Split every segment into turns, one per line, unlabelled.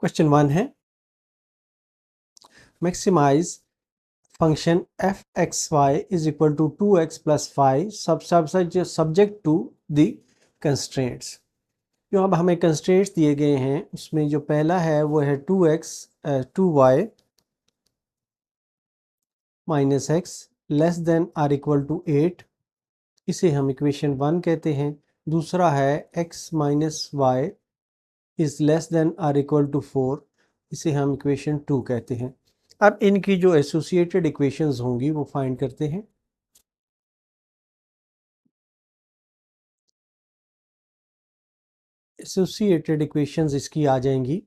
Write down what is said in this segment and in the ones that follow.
Question 1 है maximize function F x Y is equal to 2x plus 5 subject to the constraints. जो अब हमें constraints दिए गए हैं उसमें जो पहला है वो है 2y minus X less than or equal to 8, इसे हम इक्वेशन 1 कहते हैं। दूसरा है x minus Y is less than or equal to 4, इसे हम इक्वेशन 2 कहते हैं। अब इनकी जो एसोसिएटेड इक्वेशंस होंगी वो फाइंड करते हैं। एसोसिएटेड इक्वेशंस इसकी आ जाएंगी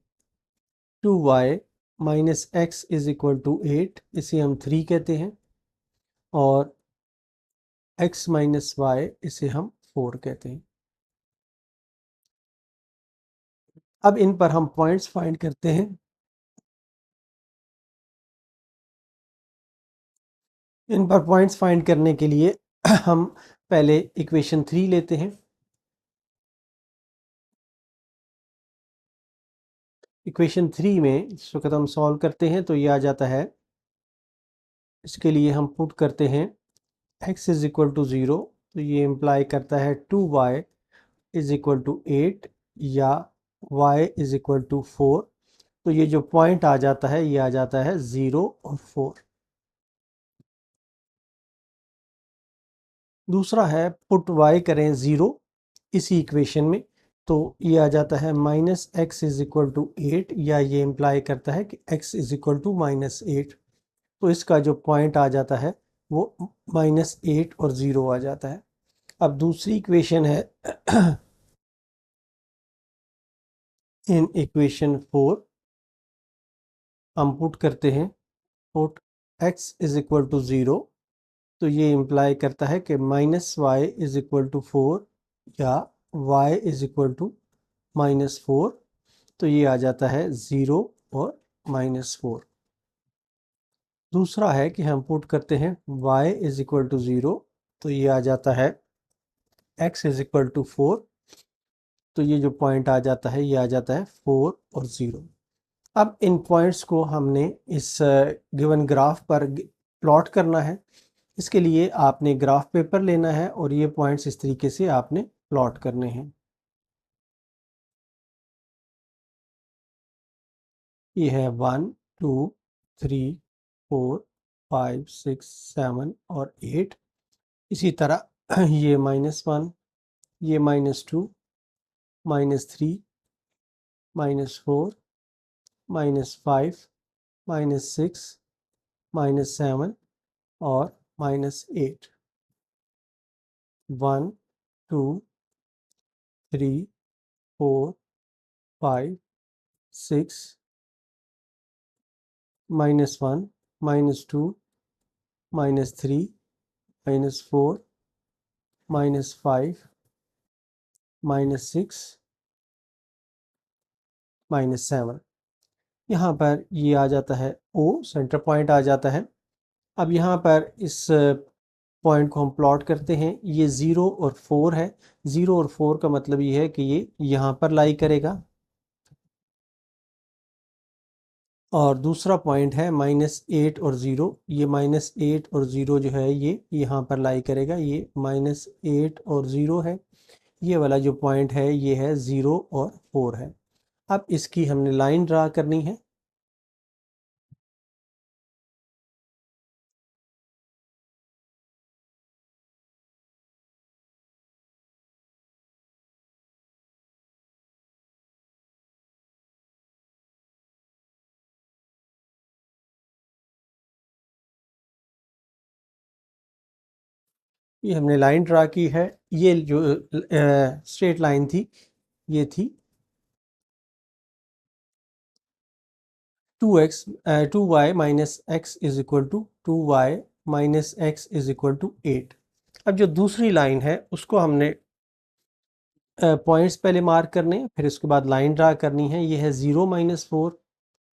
2y minus X is equal to 8, इसे हम 3 कहते हैं, और x माइनस वाई इसे हम 4 कहते हैं। अब इन पर हम पॉइंट्स फाइंड करते हैं। इन पर पॉइंट्स फाइंड करने के लिए हम पहले इक्वेशन 3 लेते हैं। इक्वेशन 3 में इस वक्त हम सॉल्व करते हैं तो ये आ जाता है। इसके लिए हम पुट करते हैं x इज इक्वल टू 0, तो ये इम्प्लाई करता है 2y इज इक्वल टू 8 या y इज इक्वल टू 4। तो ये जो पॉइंट आ जाता है ये आ जाता है 0 और 4। दूसरा है पुट y करें 0 इसी इक्वेशन में, तो ये आ जाता है minus X is equal to 8, या ये इम्प्लाई करता है कि x is equal to minus 8। तो इसका जो पॉइंट आ जाता है वो -8 और 0 आ जाता है। अब दूसरी इक्वेशन है इन इक्वेशन 4 हम पुट करते हैं put x is equal to 0, तो ये इम्प्लाई करता है कि minus Y is equal to 4 या y इज इक्वल टू -4। तो ये आ जाता है 0 और -4। दूसरा है कि हम पुट करते हैं y इज इक्वल टू 0, तो ये आ जाता है x इज इक्वल टू 4। तो ये जो पॉइंट आ जाता है ये आ जाता है 4 और 0। अब इन पॉइंट्स को हमने इस गिवन ग्राफ पर प्लॉट करना है। इसके लिए आपने ग्राफ पेपर लेना है और ये पॉइंट्स इस तरीके से आपने प्लॉट करने हैं। ये है 1 2 3 4 5 6 7 और 8। इसी तरह ये -1, ये -2, -3, -4, -5, -6, -7 और -8। 1 2 3 4 5 6 -1 -2 -3 -4 -5 -6 -7। यहाँ पर ये आ जाता है O, सेंटर पॉइंट आ जाता है। अब यहाँ पर इस पॉइंट को हम प्लॉट करते हैं। ये 0 और 4 है। 0 और 4 का मतलब ये है कि ये यहाँ पर लाई करेगा, और दूसरा पॉइंट है -8 और 0। ये -8 और 0 जो है ये यहाँ पर लाई करेगा। ये -8 और 0 है। ये वाला जो पॉइंट है ये है 0 और 4 है। अब इसकी हमने लाइन ड्रा करनी है। ये हमने लाइन ड्रा की है। ये जो स्ट्रेट लाइन थी ये थी 2y minus X is equal to 2y minus X is equal to 8। अब जो दूसरी लाइन है उसको हमने पॉइंट्स पहले मार्क करने हैं, फिर उसके बाद लाइन ड्रा करनी है। ये है 0 -4,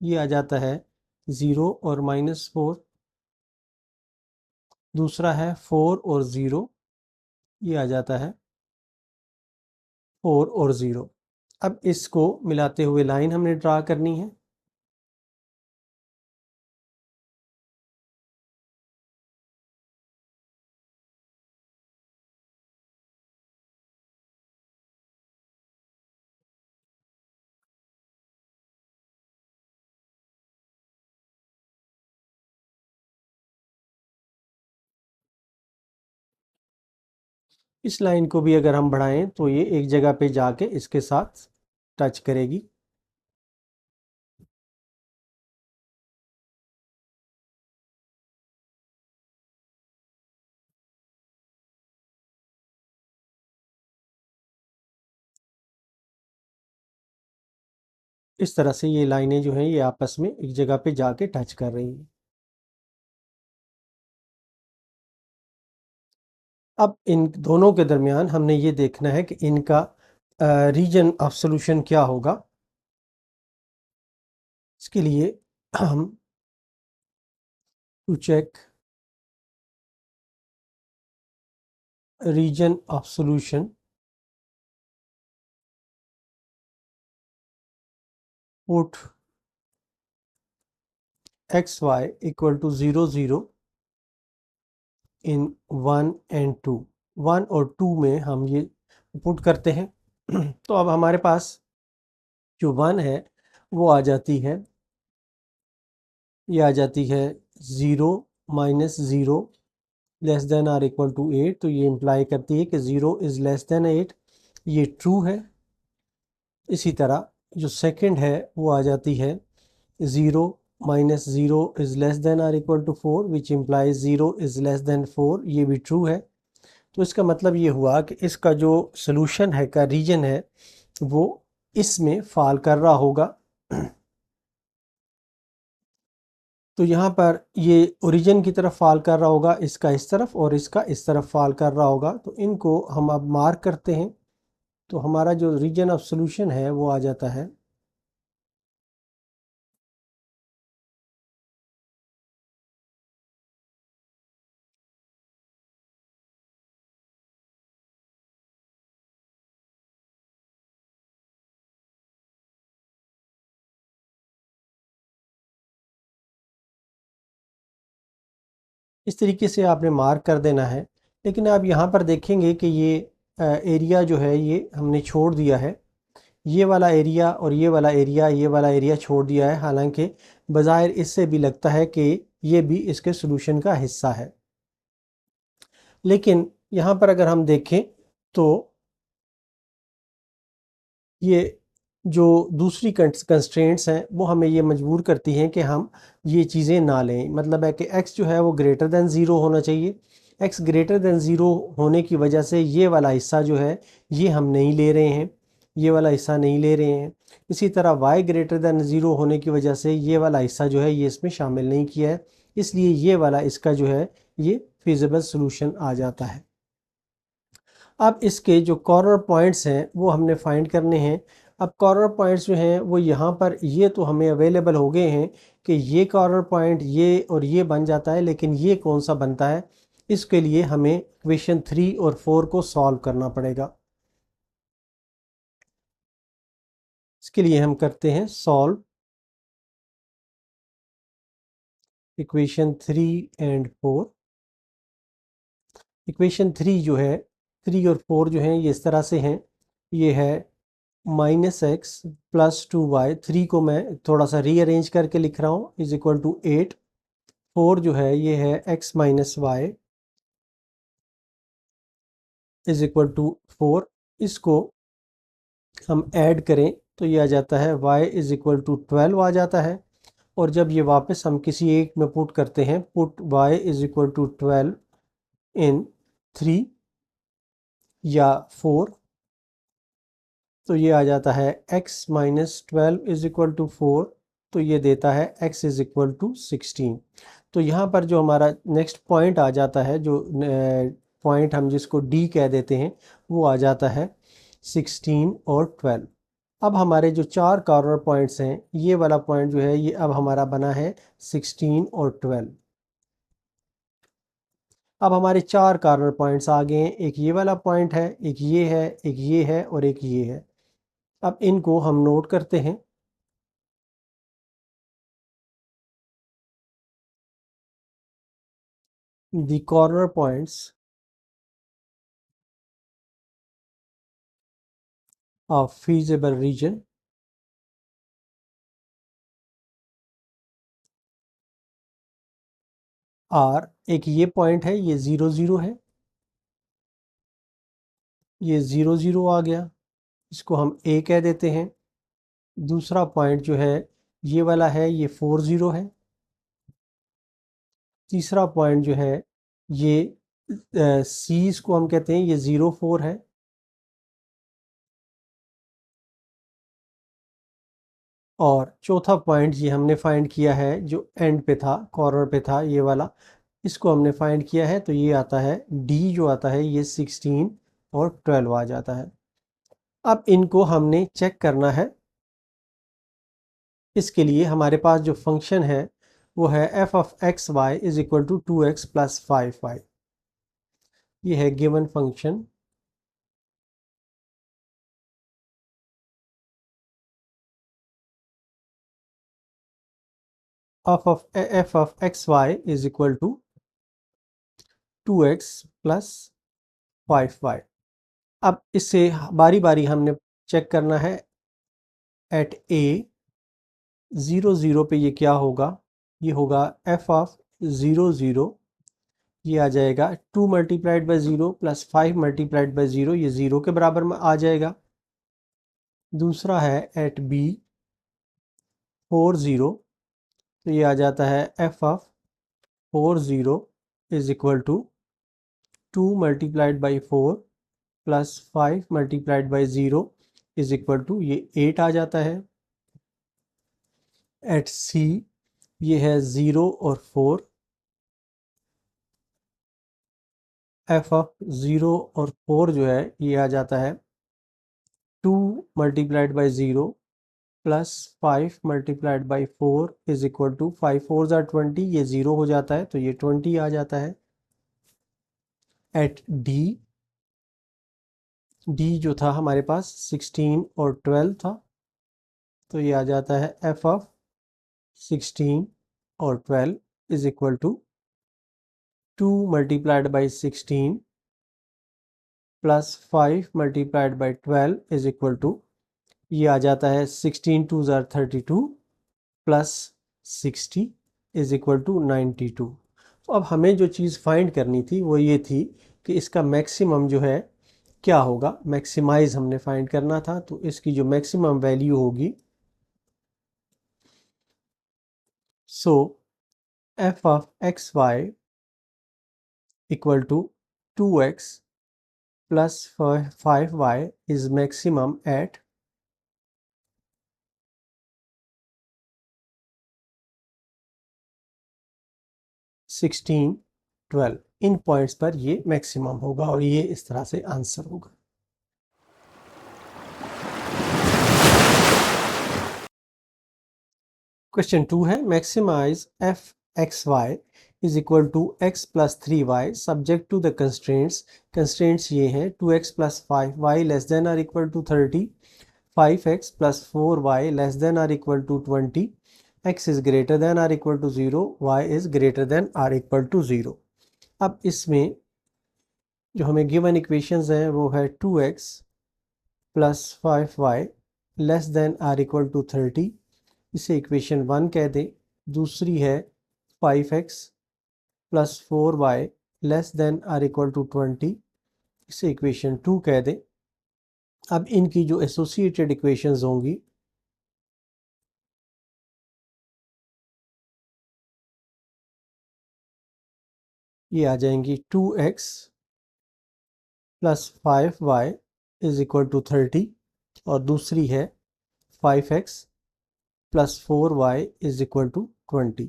ये आ जाता है 0 और -4। दूसरा है 4 और 0, ये आ जाता है 4 और 0। अब इसको मिलाते हुए लाइन हमने ड्रा करनी है। इस लाइन को भी अगर हम बढ़ाएं तो ये एक जगह पे जाके इसके साथ टच करेगी। इस तरह से ये लाइनें जो हैं ये आपस में एक जगह पे जाके टच कर रही हैं। अब इन दोनों के दरमियान हमने ये देखना है कि इनका रीजन ऑफ सॉल्यूशन क्या होगा। इसके लिए हम to check region of solution put xy equal to 0 0 in 1 and 2। 1 और 2 में हम ये पुट करते हैं। तो अब हमारे पास जो 1 है वो आ जाती है, ये आ जाती है 0 minus 0 less than or equal to 8। तो ये इम्प्लाई करती है कि 0 इज़ लेस देन 8, ये ट्रू है। इसी तरह जो सेकंड है वो आ जाती है 0 minus 0 is less than or equal to 4 which implies 0 is less than 4, ये भी ट्रू है। तो इसका मतलब ये हुआ कि इसका जो सॉल्यूशन है का रीजन है वो इसमें फॉल कर रहा होगा। तो यहाँ पर ये ओरिजिन की तरफ फॉल कर रहा होगा, इसका इस तरफ और इसका इस तरफ फॉल कर रहा होगा। तो इनको हम अब मार्क करते हैं। तो हमारा जो रीजन ऑफ सॉल्यूशन है वो आ जाता है इस तरीके से आपने मार्क कर देना है। लेकिन आप यहाँ पर देखेंगे कि ये एरिया जो है ये हमने छोड़ दिया है, ये वाला एरिया और ये वाला एरिया, ये वाला एरिया छोड़ दिया है। हालांकि बज़ाहिर इससे भी लगता है कि ये भी इसके सॉल्यूशन का हिस्सा है। लेकिन यहाँ पर अगर हम देखें तो ये जो दूसरी कंस्ट्रेंट्स हैं वो हमें ये मजबूर करती हैं कि हम ये चीज़ें ना लें। मतलब है कि x जो है वो ग्रेटर दैन ज़ीरो होना चाहिए। x ग्रेटर दैन ज़ीरो होने की वजह से ये वाला हिस्सा जो है ये हम नहीं ले रहे हैं, ये वाला हिस्सा नहीं ले रहे हैं। इसी तरह y ग्रेटर दैन ज़ीरो होने की वजह से ये वाला हिस्सा जो है ये इसमें शामिल नहीं किया है, इसलिए ये वाला इसका जो है ये फिजिबल सॉल्यूशन आ जाता है। अब इसके जो कॉर्नर पॉइंट्स हैं वो हमने फाइंड करने हैं। अब कॉर्नर पॉइंट्स जो हैं वो यहाँ पर ये तो हमें अवेलेबल हो गए हैं कि ये कॉर्नर पॉइंट ये और ये बन जाता है, लेकिन ये कौन सा बनता है इसके लिए हमें इक्वेशन 3 और 4 को सॉल्व करना पड़ेगा। इसके लिए हम करते हैं सॉल्व इक्वेशन 3 एंड 4। इक्वेशन 3 जो है 3 और 4 जो हैं ये इस तरह से हैं। ये है -x प्लस 2y। 3 को मैं थोड़ा सा रीअरेंज करके लिख रहा हूँ इज इक्वल टू 8। 4 जो है ये है x minus Y is equal to 4। इसको हम ऐड करें तो ये आ जाता है y इज इक्वल टू 12 आ जाता है। और जब ये वापस हम किसी एक में पुट करते हैं, put y is equal to 12 in 3 या 4, तो ये आ जाता है x minus 12 is equal to 4। तो ये देता है x इज इक्वल टू 16। तो यहाँ पर जो हमारा नेक्स्ट पॉइंट आ जाता है, जो पॉइंट हम जिसको D कह देते हैं, वो आ जाता है 16 और 12। अब हमारे जो चार कॉर्नर पॉइंट्स हैं, ये वाला पॉइंट जो है ये अब हमारा बना है 16 और 12। अब हमारे चार कॉर्नर पॉइंट्स आ गए हैं। एक ये वाला पॉइंट है, एक ये है, एक ये है और एक ये है। अब इनको हम नोट करते हैं। The corner points of feasible region are, एक ये पॉइंट है, ये 0 0 है, ये 0 0 आ गया, इसको हम A कह देते हैं। दूसरा पॉइंट जो है ये वाला है, ये 4 0 है। तीसरा पॉइंट जो है ये C, इसको हम कहते हैं ये 0 4 है। और चौथा पॉइंट ये हमने फाइंड किया है जो एंड पे था, कॉर्नर पे था, ये वाला, इसको हमने फाइंड किया है, तो ये आता है D, जो आता है ये 16 और 12 आ जाता है। अब इनको हमने चेक करना है। इसके लिए हमारे पास जो फंक्शन है वो है f of x y is equal to 2x plus 5y। ये है given function. f of x y is equal to 2x plus 5y। अब इससे बारी बारी हमने चेक करना है। एट a 0 0 पे ये क्या होगा, ये होगा f ऑफ 0 0, ये आ जाएगा 2 multiplied by 0 plus 5 multiplied by 0, ये 0 के बराबर में आ जाएगा। दूसरा है एट b 4 0, तो ये आ जाता है f of 4 0 is equal to 2 multiplied by 4 plus 5 multiplied by 0 is equal to, ये 8 आ जाता है। एट c ये है 0 और 4, f ऑफ 0 और 4 जो है ये आ जाता है 2 multiplied by 0 plus 5 multiplied by 4 is equal to 5 4 ज़ार 20, ये 0 हो जाता है, तो ये 20 आ जाता है। एट d जो था हमारे पास 16 और 12 था, तो ये आ जाता है f ऑफ 16 और 12 is equal to 2 multiplied by 16 plus 5 multiplied by 12 is equal to, ये आ जाता है 16 2 ज़ार 32 प्लस 60 इज इक्वल टू 92। तो अब हमें जो चीज़ फाइंड करनी थी वो ये थी कि इसका मैक्सिमम जो है क्या होगा, मैक्सिमाइज हमने फाइंड करना था। तो इसकी जो मैक्सिमम वैल्यू होगी, so f of x y equal to 2x plus 5y is maximum at 16 12। इन पॉइंट्स पर ये मैक्सिमम होगा और ये इस तरह से आंसर होगा। क्वेश्चन 2 है, maximize f x Y is equal to x plus 3y subject to the constraints. Constraints ये हैं 2x plus 5y less than or equal to 30, 5x plus 4y less than or equal to 20, x is greater than or equal to 0, y is greater than or equal to 0। अब इसमें जो हमें given equations हैं वो है 2x plus 5y less than or equal to 30, इसे equation 1 कह दें। दूसरी है 5x plus 4y less than or equal to 20, इसे इक्वेशन 2 कह दें। अब इनकी जो एसोसिएटेड इक्वेशंस होंगी, ये आ जाएंगी 2x plus 5y is equal to 30, और दूसरी है 5x plus 4y is equal to 20।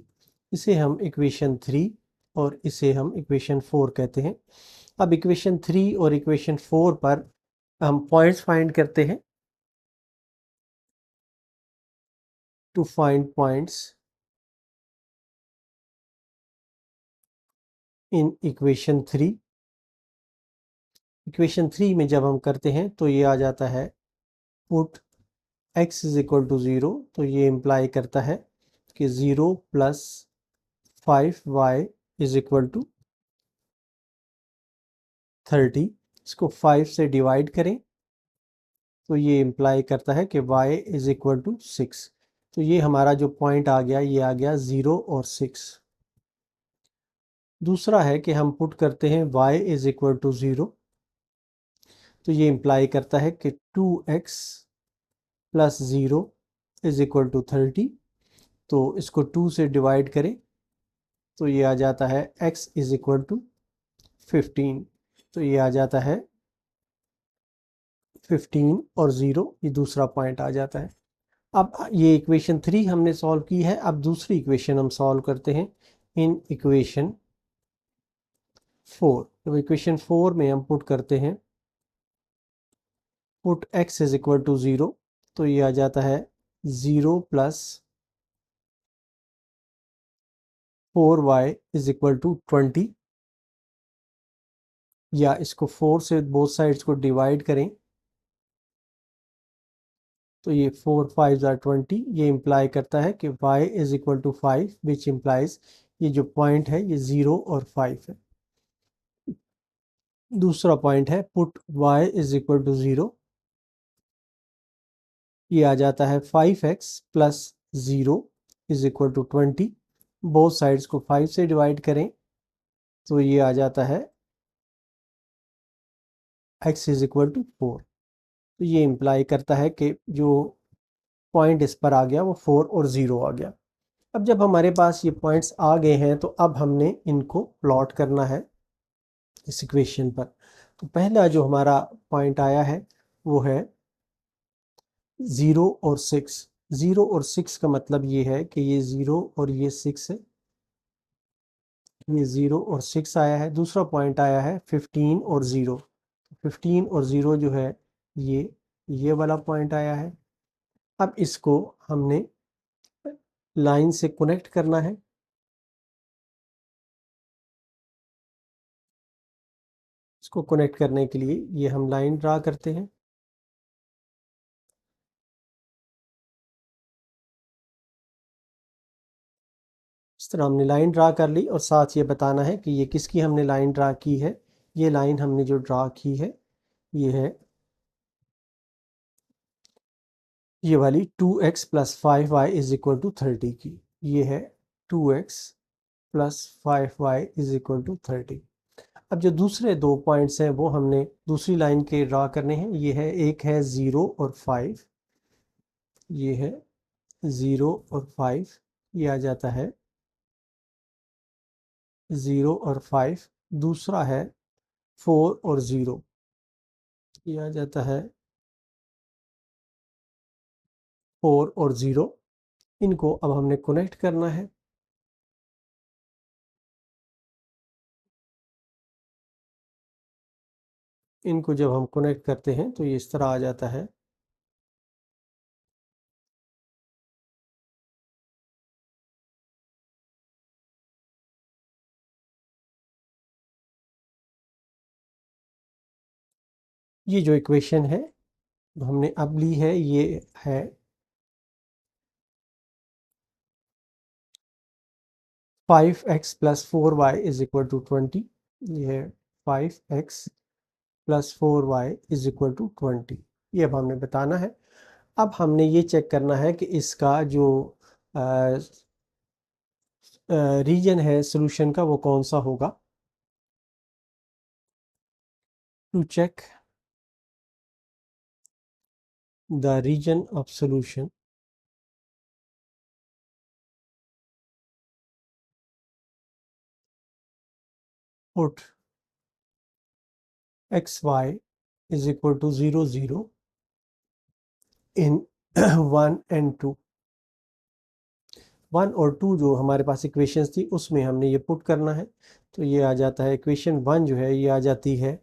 इसे हम इक्वेशन 3 और इसे हम इक्वेशन 4 कहते हैं। अब इक्वेशन 3 और इक्वेशन 4 पर हम पॉइंट्स फाइंड करते हैं। To find points in equation 3, equation 3 में जब हम करते हैं तो ये आ जाता है put x is equal to 0, तो ये इम्प्लाई करता है कि 0 plus 5y is equal to 30। इसको 5 से डिवाइड करें तो ये इम्प्लाई करता है कि y इज इक्वल टू 6। तो ये हमारा जो पॉइंट आ गया, ये आ गया 0 और 6। दूसरा है कि हम पुट करते हैं y इज इक्वल टू 0, तो ये इम्प्लाई करता है कि 2x plus 0 is equal to 30। तो इसको 2 से डिवाइड करें तो ये आ जाता है x इज इक्वल टू 15। तो ये आ जाता है 15 और 0, ये दूसरा पॉइंट आ जाता है। अब ये इक्वेशन 3 हमने सॉल्व की है। अब दूसरी इक्वेशन हम सॉल्व करते हैं इन इक्वेशन 4। तो इक्वेशन 4 में हम पुट करते हैं, put x is equal to 0, तो ये आ जाता है 0 plus 4y is equal to 20, या इसको 4 से बोथ साइड्स को डिवाइड करें तो ये 4 5 ज़ार 20। ये इम्प्लाई करता है कि y is equal to 5, which implies ये जो पॉइंट है ये 0 और 5 है। दूसरा पॉइंट है put y is equal to 0, ये आ जाता है 5x plus 0 is equal to 20। Both sides को 5 से डिवाइड करें तो ये आ जाता है x इज इक्वल टू 4। तो ये इम्प्लाई करता है कि जो पॉइंट इस पर आ गया वो 4 और 0 आ गया। अब जब हमारे पास ये पॉइंट्स आ गए हैं तो अब हमने इनको प्लॉट करना है इस इक्वेशन पर। तो पहला जो हमारा पॉइंट आया है वो है 0 और 6। 0 और 6 का मतलब ये है कि ये 0 और ये 6 है, ये 0 और 6 आया है। दूसरा पॉइंट आया है 15 और 0। 15 और 0 जो है ये वाला पॉइंट आया है। अब इसको हमने लाइन से कनेक्ट करना है। इसको कनेक्ट करने के लिए ये हम लाइन ड्रा करते हैं। इस तरह हमने लाइन ड्रा कर ली और साथ ये बताना है कि ये किसकी हमने लाइन ड्रा की है। ये लाइन हमने जो ड्रा की है ये है ये वाली 2x plus 5y is equal to 30 की। ये है 2x plus 5y is equal to 30। अब जो दूसरे दो पॉइंट्स हैं वो हमने दूसरी लाइन के ड्रा करने हैं। ये है, एक है 0 और 5, ये है 0 और 5, ये आ जाता है 0 और 5। दूसरा है 4 और 0, ये आ जाता है 4 और 0। इनको अब हमने कनेक्ट करना है। इनको जब हम कनेक्ट करते हैं तो ये इस तरह आ जाता है। ये जो इक्वेशन है हमने अब ली है ये है 5x plus 4y is equal to 20। ये है 5x plus 4y is equal to 20। ये अब हमने बताना है। अब हमने ये चेक करना है कि इसका जो रीजन है सॉल्यूशन का वो कौन सा होगा। To check the region of solution, put xy is equal to 0 0 in 1 and 2। 1 और 2 जो हमारे पास इक्वेशंस थी उसमें हमने ये पुट करना है। तो ये आ जाता है इक्वेशन 1 जो है ये आ जाती है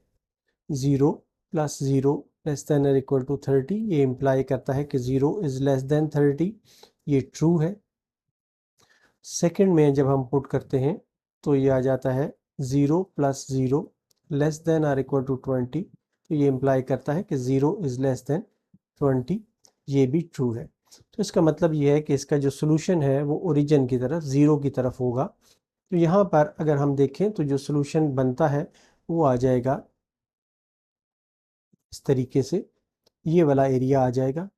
0 प्लस 0 लेस देन और इक्वल टू 30। ये इम्प्लाई करता है कि 0 इज़ लेस देन 30, ये ट्रू है। सेकंड में जब हम पुट करते हैं तो ये आ जाता है 0 प्लस 0 लेस देन और इक्वल टू 20। तो ये इम्प्लाई करता है कि 0 इज़ लेस देन 20, ये भी ट्रू है। तो इसका मतलब ये है कि इसका जो सोल्यूशन है वो ओरिजिन की तरफ 0 की तरफ होगा। तो यहाँ पर अगर हम देखें तो जो सोल्यूशन बनता है वो आ जाएगा इस तरीके से, ये वाला एरिया आ जाएगा।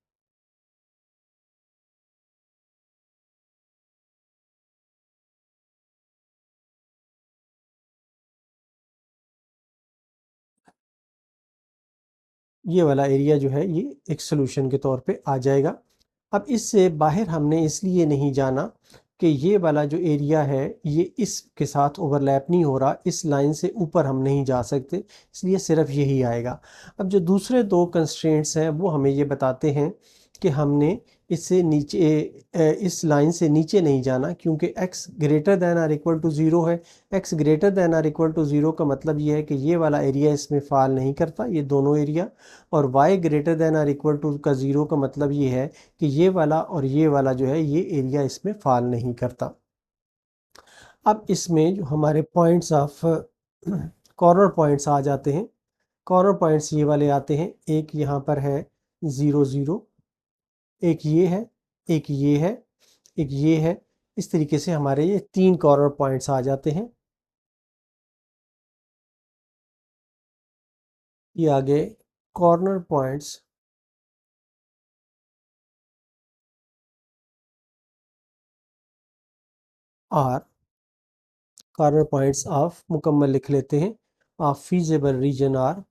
ये वाला एरिया जो है ये एक सोल्यूशन के तौर पे आ जाएगा। अब इससे बाहर हमने इसलिए नहीं जाना कि ये वाला जो एरिया है ये इसके साथ ओवरलैप नहीं हो रहा, इस लाइन से ऊपर हम नहीं जा सकते, इसलिए सिर्फ यही आएगा। अब जो दूसरे दो कंस्ट्रेंट्स हैं वो हमें ये बताते हैं कि हमने इससे नीचे इस लाइन से नीचे नहीं जाना, क्योंकि x greater than or equal to 0 है। x greater than or equal to 0 का मतलब ये है कि ये वाला एरिया इसमें फॉल नहीं करता, ये दोनों एरिया। और y greater than or equal to का 0 का मतलब ये है कि ये वाला और ये वाला जो है ये एरिया इसमें फॉल नहीं करता। अब इसमें जो हमारे पॉइंट्स ऑफ कॉर्नर पॉइंट्स आ जाते हैं। कॉर्नर पॉइंट्स ये वाले आते हैं, एक यहाँ पर है 0 0, एक ये है, एक ये है, एक ये है। इस तरीके से हमारे ये 3 कॉर्नर पॉइंट्स आ जाते हैं। ये आगे corner points are corner points of मुकम्मल लिख लेते हैं ऑफ फीजेबल रीजन आर।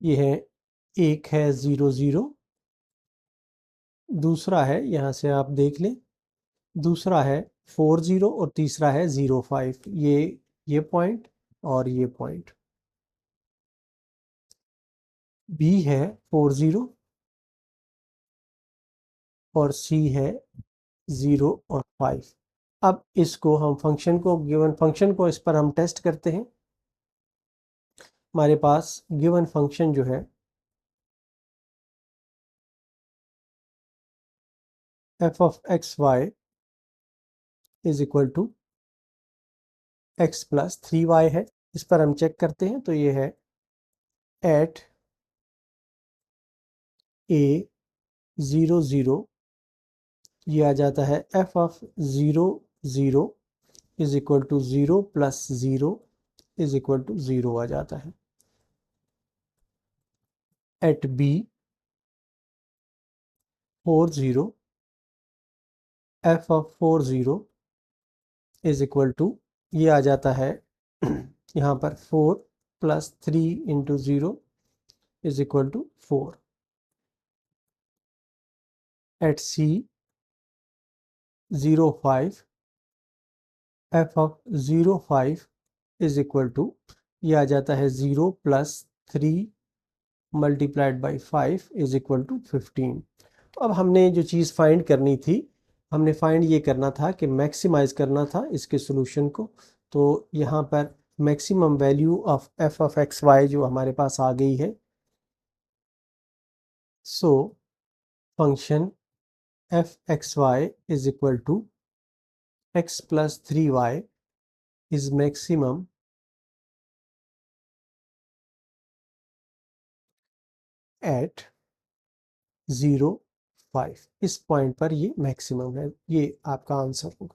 ये है, एक है 0 0, दूसरा है यहाँ से आप देख लें, दूसरा है 4 0 और तीसरा है 0 5। ये पॉइंट और ये पॉइंट। बी है 4 0 और सी है 0 और 5। अब इसको हम फंक्शन को, गिवन फंक्शन को इस पर हम टेस्ट करते हैं। हमारे पास गिवन फंक्शन जो है f of x Y is equal to x plus 3y है। इस पर हम चेक करते हैं तो ये है एट a 0 0, ये आ जाता है f of 0 0 is equal to 0 plus 0 is equal to 0 आ जाता है। At b 4 0, f of 4 0 is equal to, ये आ जाता है यहाँ पर 4 plus 3 into 0 is equal to 4। At c 0 5, f of 0 5 is equal to, ये आ जाता है 0 plus 3 multiplied by 5 is equal to 15। तो अब हमने जो चीज़ फाइंड करनी थी, हमने फाइंड ये करना था कि मैक्सिमाइज करना था इसके सोल्यूशन को। तो यहाँ पर maximum value of f of x y जो हमारे पास आ गई है। So function f x Y is equal to x plus 3y is maximum at 0 5। इस पॉइंट पर ये मैक्सिमम है, ये आपका आंसर होगा।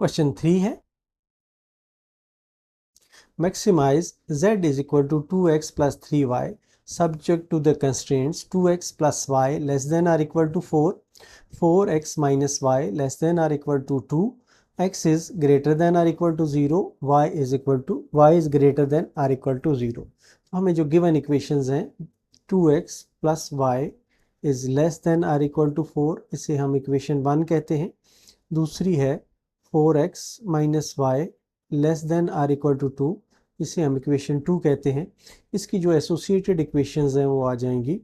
क्वेश्चन 3 है, maximize z is equal to 2x plus 3y subject to the constraints 2x plus y less than or equal to 4, 4x minus y less than or equal to 2, x is greater than or equal to 0, y is equal to y is greater than or equal to 0। तो हमें जो given equations हैं 2x plus y is less than or equal to 4, इसे हम equation 1 कहते हैं। दूसरी है 4x minus y less than or equal to 2, इसे हम इक्वेशन 2 कहते हैं। इसकी जो एसोसिएटेड इक्वेशंस हैं वो आ जाएंगी,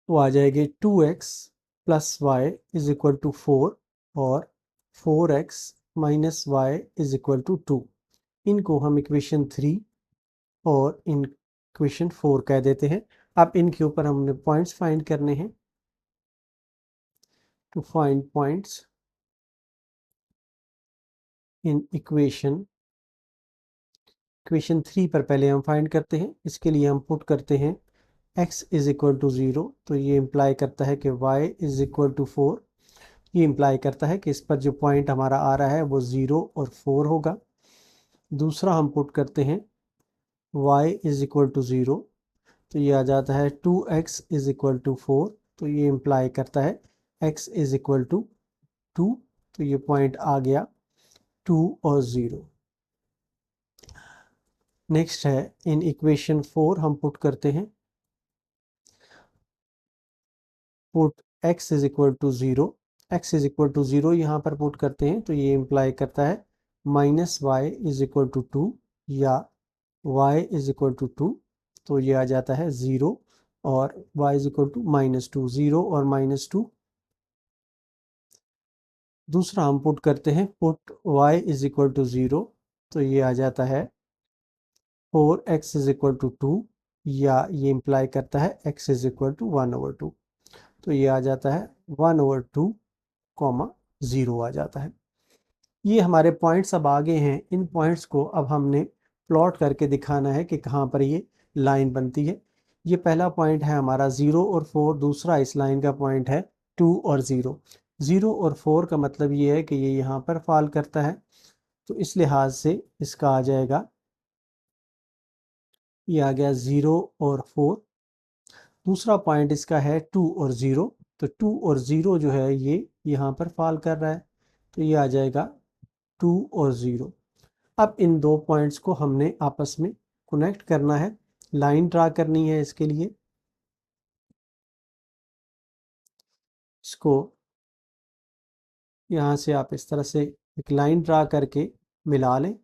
वो आ जाएगी 2x plus y is equal to 4 और 4x minus Y is equal to 2। इनको हम इक्वेशन 3 और इक्वेशन 4 कह देते हैं। अब इनके ऊपर हमने पॉइंट्स फाइंड करने हैं। To find points in equation 3 पर पहले हम फाइंड करते हैं। इसके लिए हम पुट करते हैं x इज इक्वल टू 0, तो ये इम्प्लाई करता है कि y इज इक्वल टू 4। ये इम्प्लाई करता है कि इस पर जो पॉइंट हमारा आ रहा है वो 0 और 4 होगा। दूसरा हम पुट करते हैं y इज इक्वल टू 0, तो ये आ जाता है 2x इज इक्वल टू 4, तो ये इम्प्लाई करता है x इज इक्वल टू 2, तो ये पॉइंट आ गया 2 और 0। नेक्स्ट है इन इक्वेशन 4 हम पुट करते हैं put x is equal to 0, x is equal to 0 यहाँ पर पुट करते हैं, तो ये इम्प्लाई करता है minus Y is equal to 2 या y इज इक्वल टू 2, तो ये आ जाता है 0 और y इज इक्वल टू -2, 0 और -2। दूसरा हम पुट करते हैं put y is equal to 0, तो ये आ जाता है 4x इज इक्वल टू 2 या ये इम्प्लाई करता है x इज इक्वल टू 1/2, तो ये आ जाता है 1/2 कॉमा 0 आ जाता है। ये हमारे पॉइंट्स अब आगे हैं। इन पॉइंट्स को अब हमने प्लॉट करके दिखाना है कि कहाँ पर ये लाइन बनती है। ये पहला पॉइंट है हमारा 0 और 4, दूसरा इस लाइन का पॉइंट है 2 और 0। 0 और 4 का मतलब ये है कि ये यहाँ पर फॉल करता है, तो इस लिहाज से इसका आ जाएगा, ये आ गया 0 और 4। दूसरा पॉइंट इसका है 2 और 0, तो 2 और 0 जो है ये यहाँ पर फॉल कर रहा है, तो ये आ जाएगा 2 और 0। अब इन दो पॉइंट्स को हमने आपस में कनेक्ट करना है, लाइन ड्रा करनी है। इसके लिए इसको यहाँ से आप इस तरह से एक लाइन ड्रा करके मिला लें।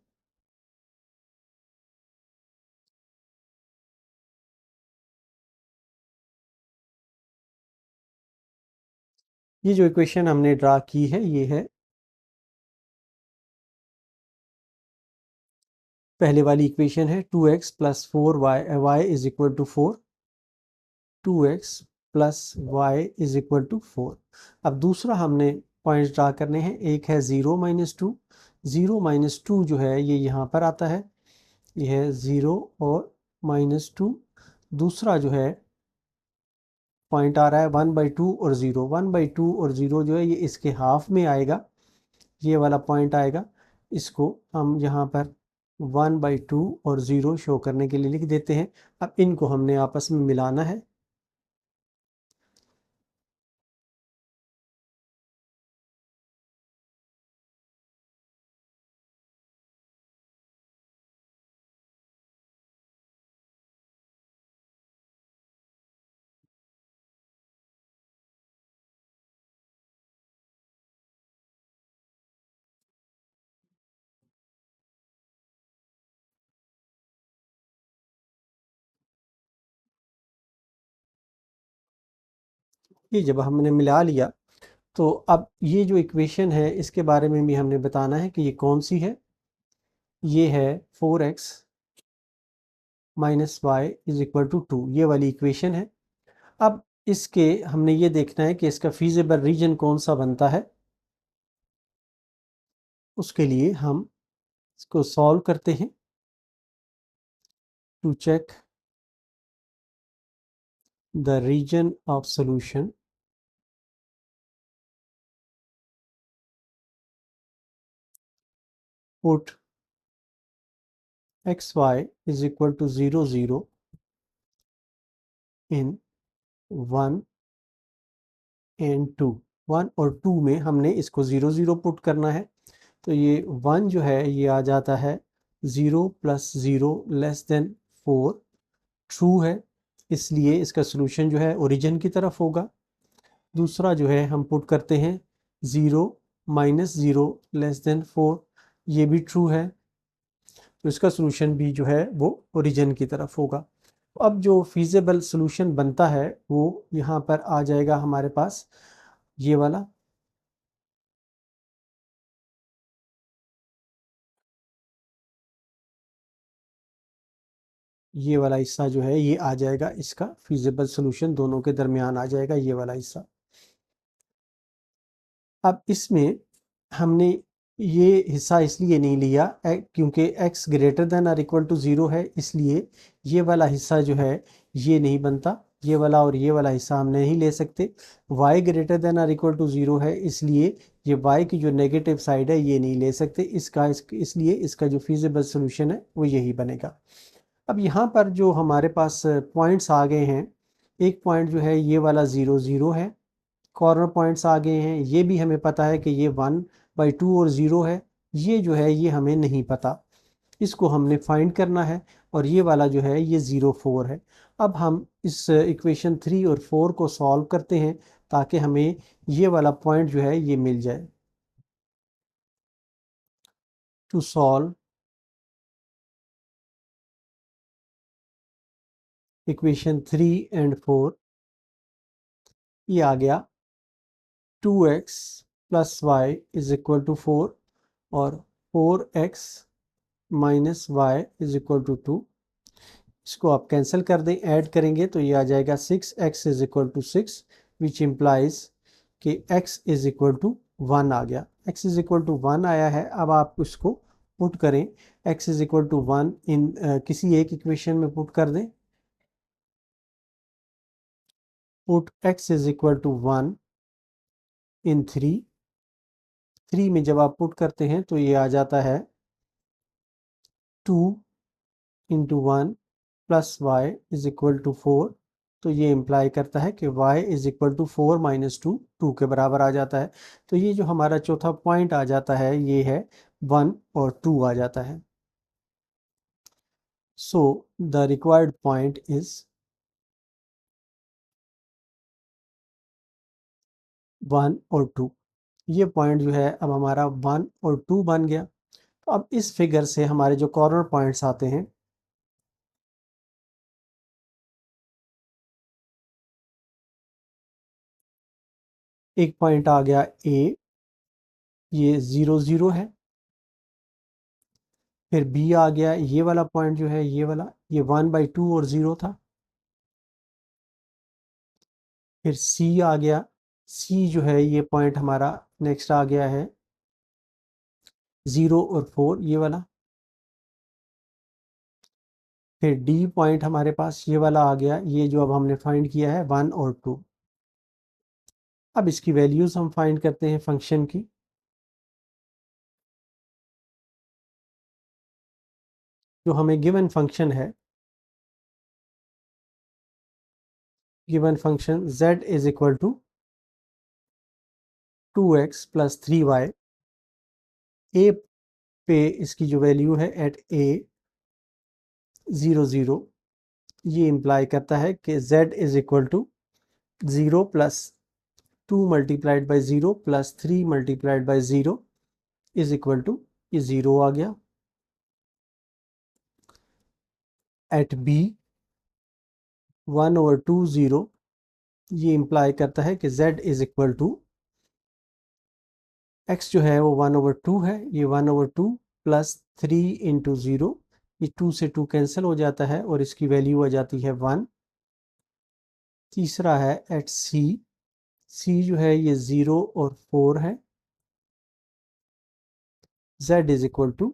ये जो इक्वेशन हमने ड्रा की है ये है पहले वाली इक्वेशन है 2x plus 4y is equal to 4, 2x plus y is equal to 4। अब दूसरा हमने पॉइंट्स ड्रा करने हैं। एक है 0 -2, 0 -2 जो है ये यहाँ पर आता है, ये है 0 और -2। दूसरा जो है पॉइंट आ रहा है 1/2 और 0, 1/2 और 0 जो है ये इसके हाफ में आएगा, ये वाला पॉइंट आएगा। इसको हम यहाँ पर 1/2 और 0 शो करने के लिए लिख देते हैं। अब इनको हमने आपस में मिलाना है। ये जब हमने मिला लिया तो अब ये जो इक्वेशन है इसके बारे में भी हमने बताना है कि ये कौन सी है। ये है 4x minus Y is equal to 2, ये वाली इक्वेशन है। अब इसके हमने ये देखना है कि इसका फीजिबल रीजन कौन सा बनता है। उसके लिए हम इसको सॉल्व करते हैं to check the region of solution. Put xy is equal to 0 0 in 1 and 2। 1 और 2 में हमने इसको 0 0 पुट करना है, तो ये 1 जो है ये आ जाता है 0 + 0 < 4, ट्रू है, इसलिए इसका सॉल्यूशन जो है ओरिजिन की तरफ होगा। दूसरा जो है हम पुट करते हैं 0 -0 < 4, ये भी ट्रू है, तो इसका सॉल्यूशन भी जो है वो ओरिजिन की तरफ होगा। अब जो फीजिबल सॉल्यूशन बनता है वो यहाँ पर आ जाएगा हमारे पास, ये वाला। ये वाला हिस्सा जो है ये आ जाएगा, इसका फिजिबल सोल्यूशन दोनों के दरमियान आ जाएगा ये वाला हिस्सा। अब इसमें हमने ये हिस्सा इसलिए नहीं लिया क्योंकि x ग्रेटर देन और इक्वल टू 0 है, इसलिए ये वाला हिस्सा जो है ये नहीं बनता, ये वाला और ये वाला हिस्सा हम नहीं ले सकते। y ग्रेटर देन और इक्वल टू 0 है, इसलिए ये y की जो नेगेटिव साइड है ये नहीं ले सकते, इसलिए इसका जो फिजिबल सोल्यूशन है वो यही बनेगा। अब यहाँ पर जो हमारे पास पॉइंट्स आ गए हैं, एक पॉइंट जो है ये वाला 0 0 है, कॉर्नर पॉइंट्स आ गए हैं, ये भी हमें पता है कि ये 1/2 और 0 है, ये जो है ये हमें नहीं पता, इसको हमने फाइंड करना है। और ये वाला जो है ये 0 4 है। अब हम इस इक्वेशन 3 और 4 को सॉल्व करते हैं ताकि हमें ये वाला पॉइंट जो है ये मिल जाए। टू सॉल्व इक्वेशन 3 एंड 4, ये आ गया 2x plus y is equal to 4 और 4x minus Y is equal to 2। इसको आप कैंसिल कर दें, ऐड करेंगे तो ये आ जाएगा 6x is equal to 6, which implies कि x इज इक्वल टू 1 आ गया। x इज इक्वल टू 1 आया है। अब आप इसको पुट करें, x is equal to 1 in किसी एक इक्वेशन में पुट कर दें। Put x is equal to 1 in 3 में जब आप पुट करते हैं तो ये आ जाता है 2 into 1 plus y is equal to 4। तो ये इम्प्लाई करता है कि y is equal to 4 minus 2 2 के बराबर आ जाता है। तो ये जो हमारा चौथा पॉइंट आ जाता है ये है 1 और 2 आ जाता है। So the required point is 1 और 2। ये पॉइंट जो है अब हमारा 1 और 2 बन गया। तो अब इस फिगर से हमारे जो कॉर्नर पॉइंट्स आते हैं, एक पॉइंट आ गया A, ये 0 0 है। फिर B आ गया, ये वाला पॉइंट जो है ये वाला, ये 1/2 और 0 था। फिर C आ गया, C जो है ये पॉइंट हमारा नेक्स्ट आ गया है 0 और 4 ये वाला। फिर D पॉइंट हमारे पास ये वाला आ गया, ये जो अब हमने फाइंड किया है 1 और 2। अब इसकी वैल्यूज हम फाइंड करते हैं फंक्शन की। जो हमें गिवन फंक्शन है, given function z is equal to 2x plus 3y, a पे इसकी जो वैल्यू है एट a 0 0, ये इम्प्लाई करता है कि z is equal to 0 plus 2 multiplied by 0 plus 3 multiplied by 0 is equal to, ये 0 आ गया। एट b 1 ओवर 2 0, ये इम्प्लाई करता है कि z is equal to, x जो है वो 1 ओवर 2 है, ये 1 ओवर 2 प्लस 3 इंटू 0, ये 2 से 2 कैंसिल हो जाता है और इसकी वैल्यू आ जाती है 1। तीसरा है एट c जो है ये 0 और 4 है। z is equal to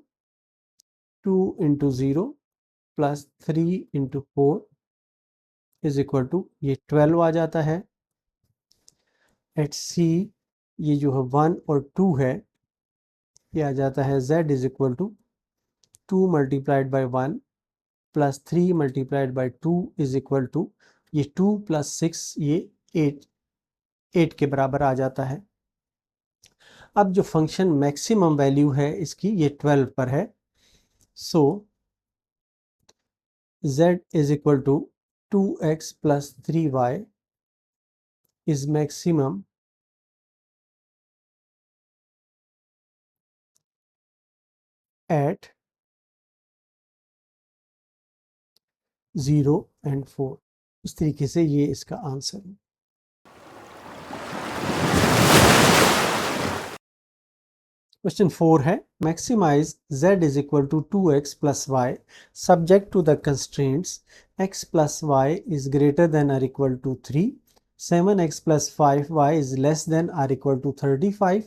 2 into 0 plus 3 into 4 is equal to, ये 12 आ जाता है। एट c ये जो है 1 और 2 है, ये आ जाता है z is equal to 2 multiplied by 1 plus 3 multiplied by 2 is equal to, ये 2 प्लस 6 ये 8 के बराबर आ जाता है। अब जो फंक्शन मैक्सिमम वैल्यू है इसकी ये 12 पर है। So z is equal to 2x plus 3y is maximum at 0 and 4। इस तरीके से ये इसका आंसर है। क्वेश्चन 4 है maximize z is equal to 2x plus y subject to the constraints x plus y is greater than or equal to 3, 7x plus 5y is less than or equal to 35,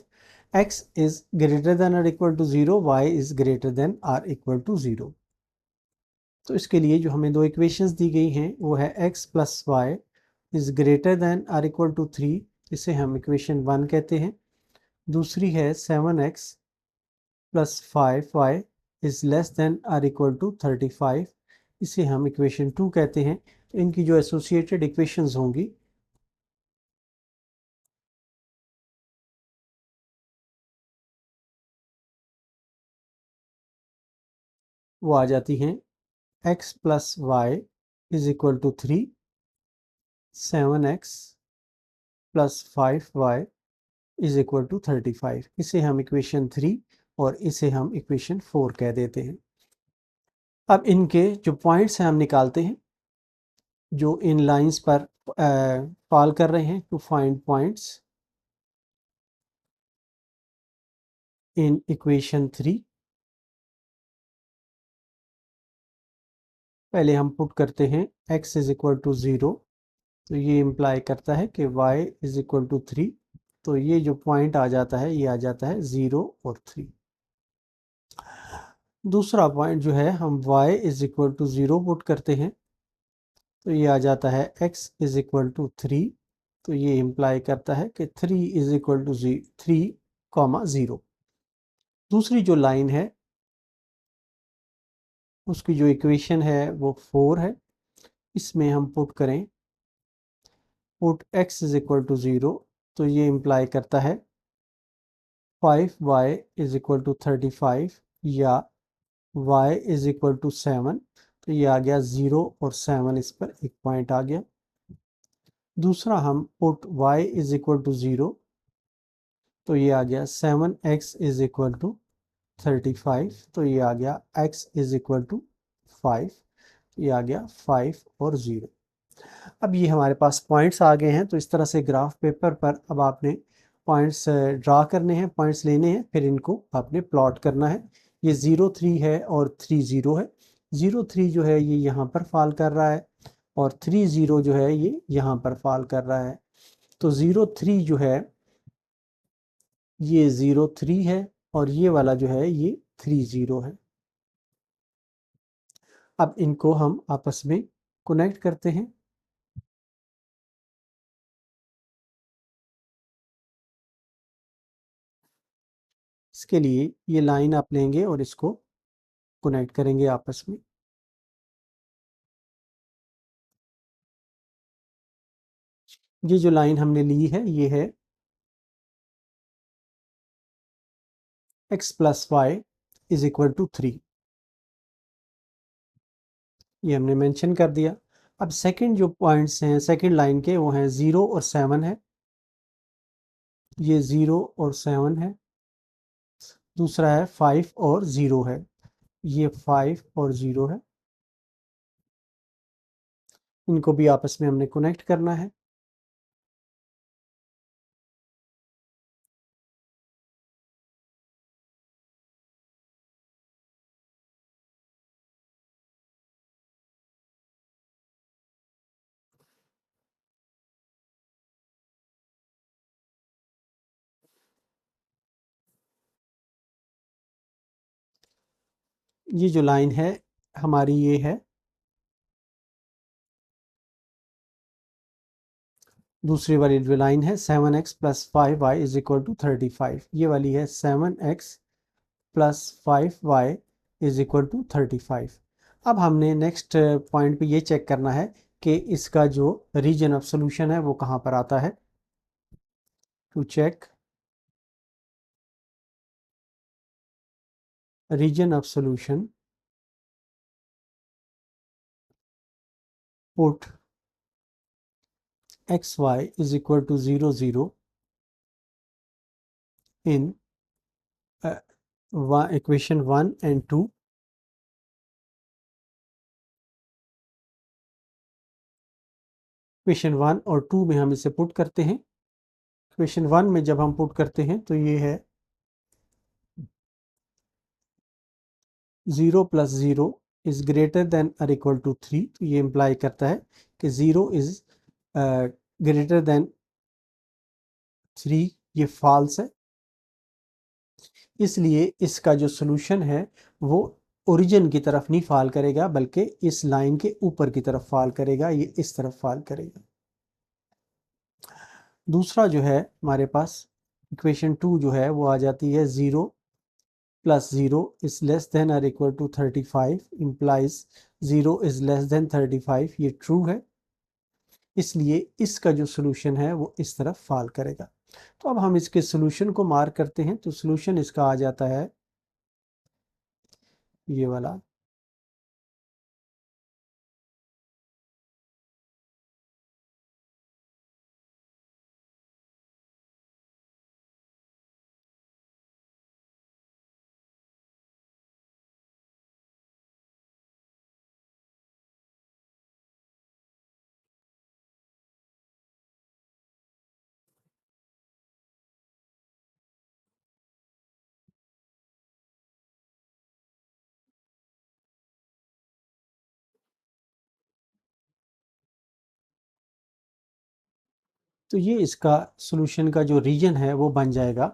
x is greater than or equal to 0, y is greater than or equal to 0। तो इसके लिए जो हमें दो equations दी गई हैं वो है x plus y is greater than or equal to 3, इसे हम इक्वेशन 1 कहते हैं। दूसरी है 7x plus 5y is less than or equal to 35, इसे हम इक्वेशन 2 कहते हैं। तो इनकी जो एसोसिएटेड इक्वेशंस होंगी वो आ जाती हैं x plus y is equal to 3, 7x plus 5y is equal to 35, इसे हम इक्वेशन 3 और इसे हम इक्वेशन 4 कह देते हैं। अब इनके जो पॉइंट्स हैं हम निकालते हैं जो इन लाइंस पर फॉल कर रहे हैं। To find points in equation 3, पहले हम पुट करते हैं x इज इक्वल टू 0, तो ये इम्प्लाई करता है कि y इज इक्वल टू 3, तो ये जो पॉइंट आ जाता है ये आ जाता है 0 और 3। दूसरा पॉइंट जो है हम y is equal to 0 put करते हैं, तो ये आ जाता है x इज इक्वल टू 3, तो ये इम्प्लाई करता है कि 3 इज इक्वल टू 3, 0। दूसरी जो लाइन है उसकी जो इक्वेशन है वो 4 है, इसमें हम पुट करें put x is equal to 0, तो ये इम्प्लाई करता है 5y इज इक्वल टू 35 या y इज इक्वल टू 7, तो ये आ गया 0 और 7, इस पर एक पॉइंट आ गया। दूसरा हम put y is equal to 0, तो ये आ गया 7x इज इक्वल टू 35, तो ये आ गया x इज इक्वल टू 5, ये आ गया 5 और 0। अब ये हमारे पास पॉइंट्स आ गए हैं, तो इस तरह से ग्राफ पेपर पर अब आपने पॉइंट्स ड्रा करने हैं, पॉइंट्स लेने हैं, फिर इनको आपने प्लॉट करना है। ये 0 3 है और 3 0 है। 0 3 जो है ये यहाँ पर फॉल कर रहा है और 3 0 जो है ये यहाँ पर फॉल कर रहा है। तो 0 3 जो है ये 0 3 है और ये वाला जो है ये 3 0 है। अब इनको हम आपस में कनेक्ट करते हैं। इसके लिए ये लाइन आप लेंगे और इसको कनेक्ट करेंगे आपस में। ये जो लाइन हमने ली है ये है x plus y is equal to 3, ये हमने मेंशन कर दिया। अब सेकंड जो पॉइंट्स हैं सेकंड लाइन के वो हैं 0 और 7 है, ये 0 और 7 है। दूसरा है 5 और 0 है, ये 5 और 0 है। इनको भी आपस में हमने कनेक्ट करना है। ये जो लाइन है हमारी ये है दूसरी वाली जो लाइन है 7x plus 5y is equal to 35, ये वाली है 7x plus 5y is equal to 35। अब हमने नेक्स्ट पॉइंट पे ये चेक करना है कि इसका जो रीजन ऑफ सॉल्यूशन है वो कहाँ पर आता है। To check region of solution, put xy is equal to 0 0 in equation 1 and 2। Equation 1 और 2 में हम इसे पुट करते हैं। इक्वेशन 1 में जब हम पुट करते हैं तो ये है 0 प्लस 0 इज ग्रेटर देन और इक्वल टू 3, तो ये इम्प्लाई करता है कि 0 इज ग्रेटर देन 3, ये फॉल्स है। इसलिए इसका जो सोल्यूशन है वो ओरिजिन की तरफ नहीं फॉल करेगा, बल्कि इस लाइन के ऊपर की तरफ फॉल करेगा, ये इस तरफ फॉल करेगा। दूसरा जो है हमारे पास इक्वेशन 2 जो है वो आ जाती है 0 प्लस 0 इज लेस देन और equal to 35, implies 0 is less than 35, ये ट्रू है। इसलिए इसका जो सोल्यूशन है वो इस तरफ फॉल करेगा। तो अब हम इसके सोल्यूशन को मार्क करते हैं, तो सोल्यूशन इसका आ जाता है ये वाला। तो ये इसका सॉल्यूशन का जो रीजन है वो बन जाएगा।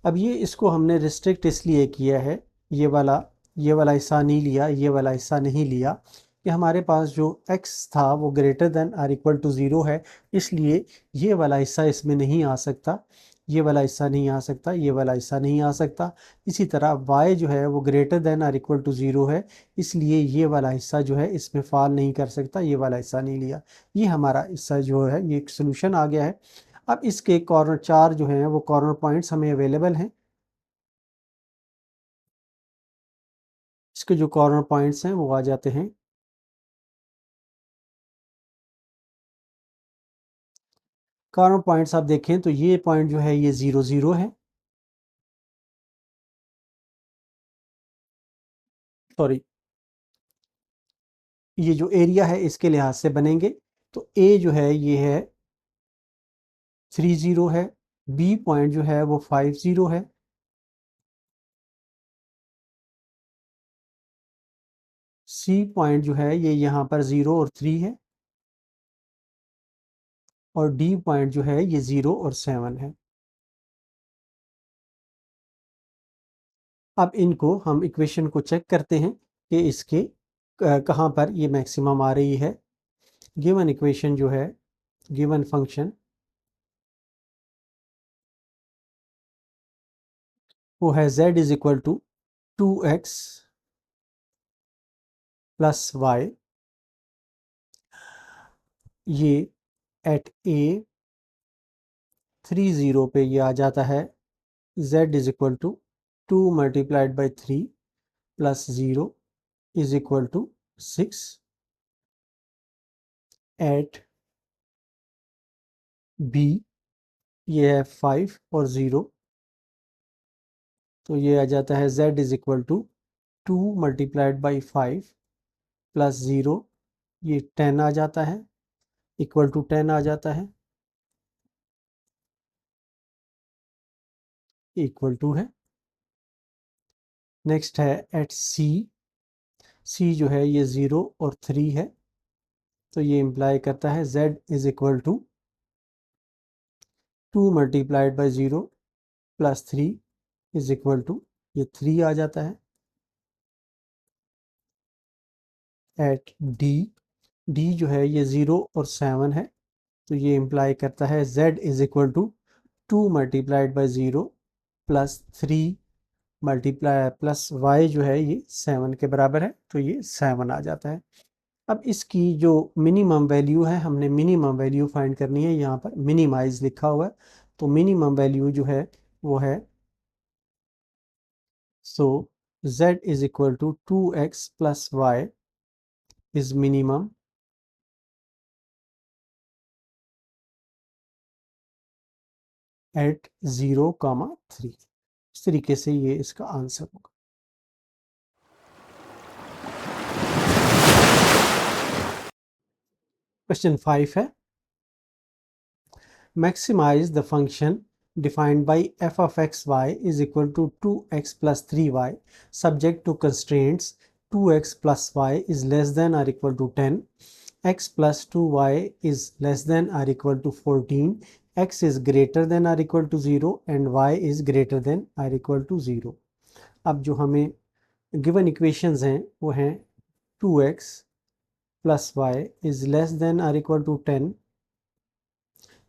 अब ये इसको हमने रिस्ट्रिक्ट इसलिए किया है, ये वाला हिस्सा नहीं लिया, ये वाला हिस्सा नहीं लिया, कि हमारे पास जो x था वो ग्रेटर देन और इक्वल टू 0 है, इसलिए ये वाला हिस्सा इसमें नहीं आ सकता, ये वाला हिस्सा नहीं आ सकता, ये वाला हिस्सा नहीं आ सकता। इसी तरह y जो है वो ग्रेटर देन और इक्वल टू 0 है, इसलिए ये वाला हिस्सा जो है इसमें फॉल नहीं कर सकता, ये वाला हिस्सा नहीं लिया। ये हमारा हिस्सा जो है ये एक सोल्यूशन आ गया है। अब इसके कॉर्नर 4 जो हैं वो कॉर्नर पॉइंट्स हमें अवेलेबल हैं। इसके जो कॉर्नर पॉइंट्स हैं वो आ जाते हैं, कॉर्नर पॉइंट्स आप देखें तो ये पॉइंट जो है ये 0 0 है, सॉरी, ये जो एरिया है इसके लिहाज से बनेंगे। तो ए जो है ये है 3 0 है, बी पॉइंट जो है वो 5 0 है, सी पॉइंट जो है ये यहाँ पर 0 और 3 है, और डी पॉइंट जो है ये 0 और 7 है। अब इनको हम इक्वेशन को चेक करते हैं कि इसके कहाँ पर ये मैक्सिमम आ रही है। गिवन इक्वेशन जो है, गिवन फंक्शन वो है z is equal to 2x plus y, ये एट ए 3 0 पे ये आ जाता है z is equal to 2 multiplied by 3 plus 0 is equal to 6, at B ये है 5 और 0, तो ये आ जाता है z is equal to 2 multiplied by 5 plus 0, ये 10 आ जाता है, इक्वल टू 10 आ जाता है, इक्वल टू है। नेक्स्ट है एट सी, सी जो है ये 0 और 3 है, तो ये इम्प्लाई करता है z is equal to 2 multiplied by 0 plus 3 is equal to, ये 3 आ जाता है, एट डी, डी जो है ये 0 और 7 है, तो ये इम्प्लाई करता है z is equal to 2 multiplied by 0 plus 3 multiply plus y जो है ये 7 के बराबर है, तो ये 7 आ जाता है। अब इसकी जो मिनिमम वैल्यू है, हमने मिनिमम वैल्यू फाइंड करनी है, यहाँ पर मिनिमाइज लिखा हुआ है, तो मिनिमम वैल्यू जो है वो है, so z is equal to 2x plus y is minimum at 0, 3। इस तरीके से ये इसका आंसर होगा। क्वेश्चन 5 है, maximise the function defined by f of x y is equal to 2x plus 3y subject to constraints 2x plus y is less than or equal to 10, x plus 2y is less than or equal to 14, x is greater than or equal to 0 and y is greater than or equal to 0। अब जो हमें given equations हैं वो हैं 2x plus y is less than or equal to 10,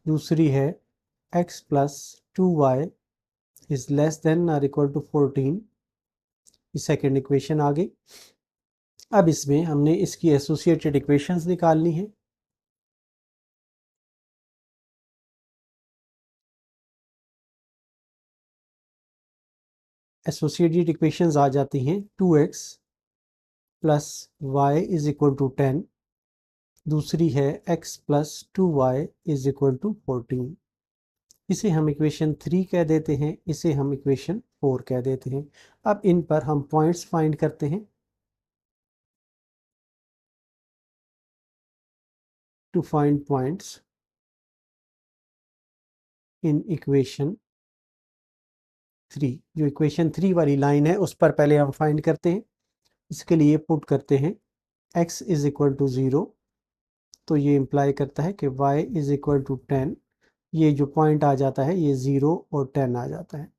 दूसरी है x plus 2y is less than or equal to 14। ये second equation आ गई। अब इसमें हमने इसकी एसोसिएटेड इक्वेशंस निकालनी है। एसोसिएटेड इक्वेशंस आ जाती हैं 2x plus y is equal to 10, दूसरी है x plus 2y is equal to 14। इसे हम इक्वेशन 3 कह देते हैं, इसे हम इक्वेशन 4 कह देते हैं। अब इन पर हम पॉइंट्स फाइंड करते हैं। To find points in equation 3, जो इक्वेशन 3 वाली लाइन है उस पर पहले हम फाइंड करते हैं। इसके लिए पुट करते हैं x इज इक्वल टू 0, तो ये इंप्लाई करता है कि y इज इक्वल टू 10। ये जो पॉइंट आ जाता है ये 0 और 10 आ जाता है।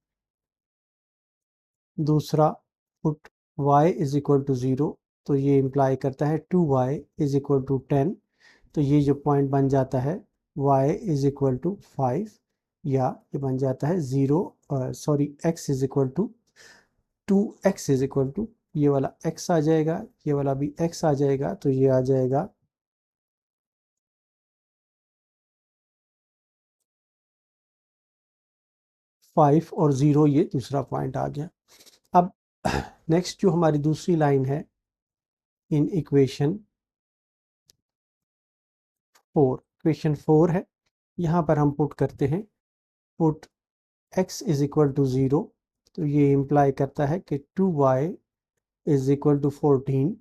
दूसरा put y is equal to 0, तो ये इंप्लाई करता है 2y इज इक्वल टू 10, तो ये जो पॉइंट बन जाता है y इज इक्वल टू 5, या ये बन जाता है 0 sorry x is equal to 2x is equal to, ये वाला x आ जाएगा, ये वाला भी x आ जाएगा, तो ये आ जाएगा 5 और 0, ये दूसरा पॉइंट आ गया। अब नेक्स्ट जो हमारी दूसरी लाइन है इन इक्वेशन 4, इक्वेशन 4 है, यहाँ पर हम पुट करते हैं put x is equal to 0, तो ये इंप्लाई करता है कि 2y इज इक्वल टू 14,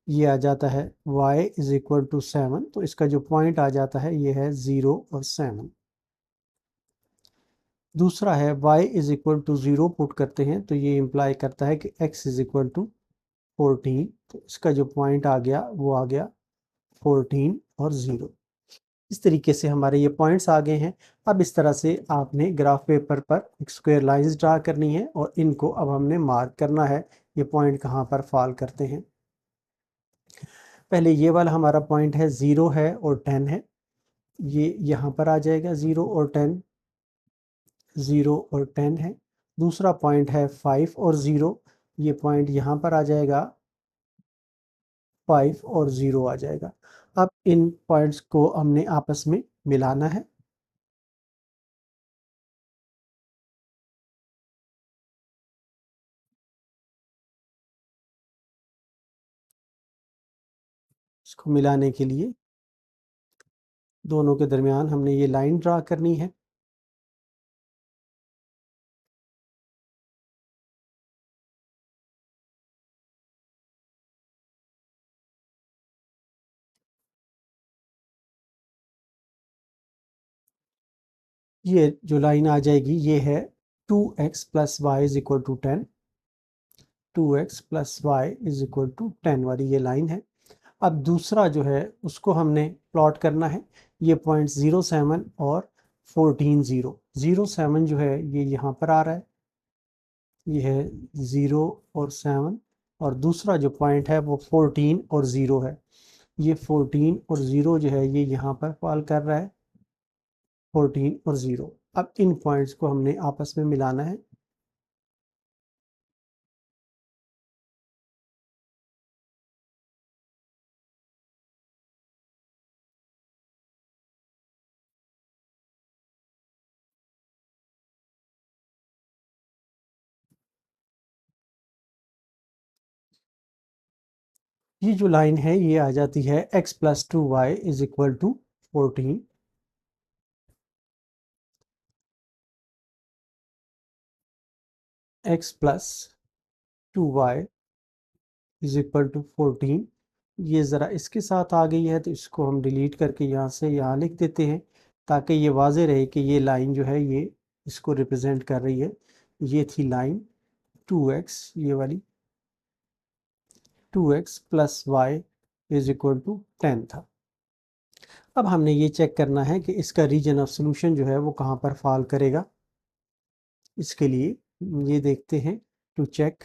ये आ जाता है y इज इक्वल टू 7, तो इसका जो पॉइंट आ जाता है ये है 0 और 7। दूसरा है y is equal to 0 put करते हैं, तो ये इंप्लाई करता है कि x इज इक्वल टू 14, तो इसका जो पॉइंट आ गया वो आ गया 14 और 0। इस तरीके से हमारे ये पॉइंट्स आ गए हैं। अब इस तरह से आपने ग्राफ पेपर पर एक स्क्वायर लाइंस ड्रा करनी है और इनको अब हमने मार्क करना है, ये पॉइंट कहाँ पर फॉल करते हैं। पहले ये वाला हमारा पॉइंट है 0 है और 10 है, ये यहाँ पर आ जाएगा 0 और 10, 0 और 10 है। दूसरा पॉइंट है 5 और 0, ये पॉइंट यहाँ पर आ जाएगा 5 और 0 आ जाएगा। अब इन पॉइंट्स को हमने आपस में मिलाना है। इसको मिलाने के लिए दोनों के दरमियान हमने ये लाइन ड्रा करनी है। ये जो लाइन आ जाएगी ये है 2x plus y is equal to 10, 2x plus y is equal to 10 वाली ये लाइन है। अब दूसरा जो है उसको हमने प्लॉट करना है। ये पॉइंट 0, 7 और 14, 0, 0, 7 जो है ये यहाँ पर आ रहा है, ये है 0 और 7, और दूसरा जो पॉइंट है वो 14 और 0 है। ये 14 और 0 जो है ये यहाँ पर फॉल कर रहा है, 14 और 0। अब इन पॉइंट्स को हमने आपस में मिलाना है। ये जो लाइन है ये आ जाती है x plus 2y is equal to 14, x plus 2y is equal to 14। ये ज़रा इसके साथ आ गई है तो इसको हम डिलीट करके यहाँ से यहाँ लिख देते हैं ताकि ये वाज़े रहे कि ये लाइन जो है ये इसको रिप्रेजेंट कर रही है। ये थी लाइन 2x, ये वाली 2x plus y is equal to 10 था। अब हमने ये चेक करना है कि इसका रीजन ऑफ सोल्यूशन जो है वो कहाँ पर फॉल करेगा। इसके लिए ये देखते हैं, to check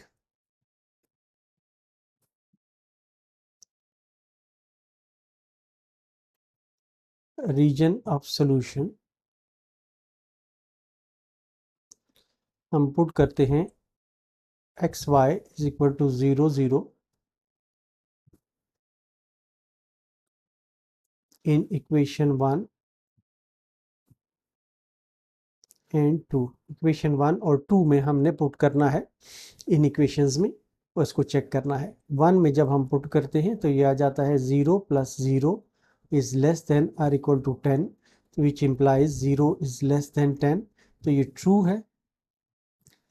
region of solution, हम पुट करते हैं x Y is equal to 0 0 in equation 1 and 2। Equation 1 और 2 में हमने पुट करना है इन इक्वेशंस में, उसको चेक करना है। 1 में जब हम पुट करते हैं तो ये आ जाता है 0 plus 0 is less than or equal to 10, which implies 0 is less than 10। तो ये ट्रू है।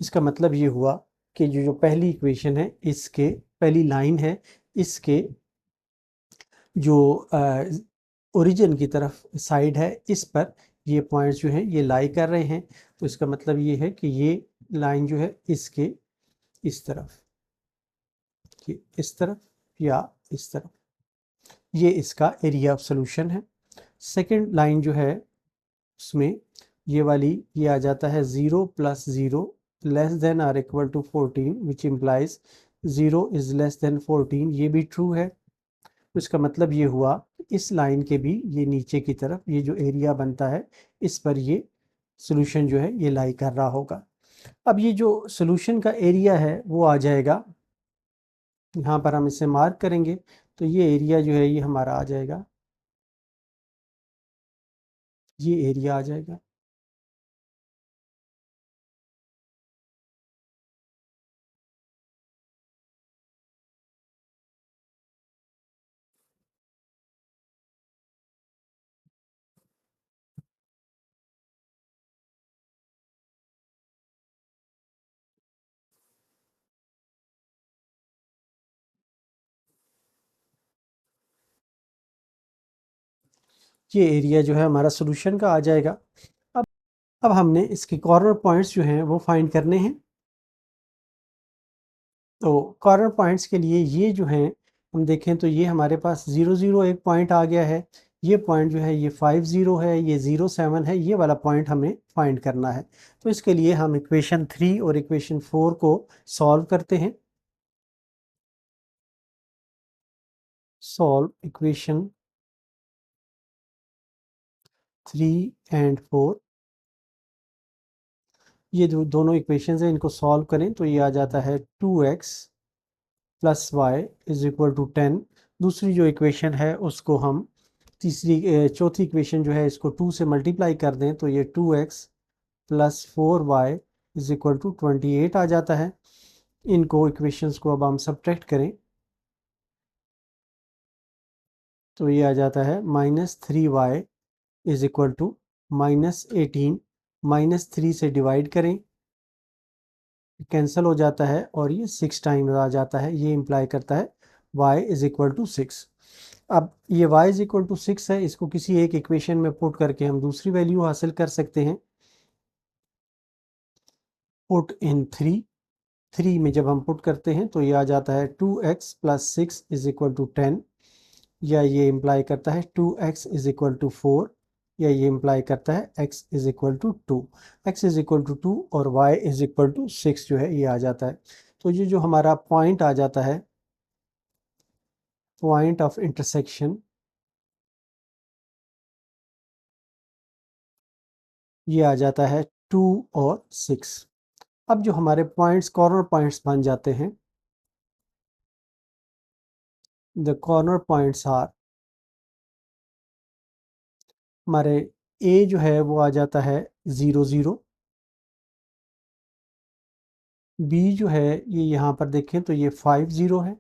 इसका मतलब ये हुआ कि जो पहली इक्वेशन है, इसके पहली लाइन है, इसके जो ओरिजिन की तरफ साइड है, इस पर ये पॉइंट्स जो हैं ये लाई कर रहे हैं। तो इसका मतलब ये है कि ये लाइन जो है इसके इस तरफ, कि इस तरफ या इस तरफ, ये इसका एरिया ऑफ सोल्यूशन है। सेकंड लाइन जो है उसमें ये वाली ये आ जाता है 0 plus 0 less than or equal to 14, which implies 0 is less than 14। ये भी ट्रू है। तो इसका मतलब ये हुआ इस लाइन के भी ये नीचे की तरफ ये जो एरिया बनता है, इस पर ये सोल्यूशन जो है ये लाई कर रहा होगा। अब ये जो सोल्यूशन का एरिया है वो आ जाएगा, यहाँ पर हम इसे मार्क करेंगे तो ये एरिया जो है ये हमारा आ जाएगा, ये एरिया आ जाएगा। ये एरिया जो है हमारा सोल्यूशन का आ जाएगा। अब अब हमने इसके कॉर्नर पॉइंट्स जो हैं वो फाइंड करने हैं। तो कॉर्नर पॉइंट्स के लिए ये जो हैं, हम देखें तो ये हमारे पास 0 0 एक पॉइंट आ गया है। ये पॉइंट जो है ये 5 0 है, ये 0 7 है। ये वाला पॉइंट हमें फाइंड करना है। तो इसके लिए हम इक्वेशन 3 और इक्वेशन 4 को सॉल्व करते हैं। Solve equation 3 and 4। ये जो दोनों इक्वेशंस हैं इनको सॉल्व करें तो ये आ जाता है 2x plus y is equal to 10। दूसरी जो इक्वेशन है उसको हम चौथी इक्वेशन जो है इसको 2 से मल्टीप्लाई कर दें तो ये 2x plus 4y is equal to 28 आ जाता है। इनको इक्वेशंस को अब हम सब्ट्रैक्ट करें तो ये आ जाता है -3y इज इक्वल टू -18। -3 से डिवाइड करें, कैंसिल हो जाता है और ये 6 टाइम्स आ जाता है। ये इंप्लाई करता है y इज इक्वल टू 6। अब ये y इज इक्वल टू 6 है, इसको किसी एक इक्वेशन में पुट करके हम दूसरी वैल्यू हासिल कर सकते हैं। पुट इन 3 में जब हम पुट करते हैं तो ये आ जाता है 2x plus 6 is equal to 10, या ये इंप्लाई करता है 2x इज इक्वल टू 4, या ये इंप्लाई करता है x is equal to 2। x is equal to 2 और y इज इक्वल टू 6 जो है ये आ जाता है। तो ये जो हमारा पॉइंट आ जाता है, पॉइंट ऑफ इंटरसेक्शन, ये आ जाता है 2 और 6। अब जो हमारे पॉइंट्स कॉर्नर पॉइंट्स बन जाते हैं, द कॉर्नर पॉइंट्स आर, हमारे ए जो है वो आ जाता है 0 0, बी जो है ये यहाँ पर देखें तो ये 5 0 है।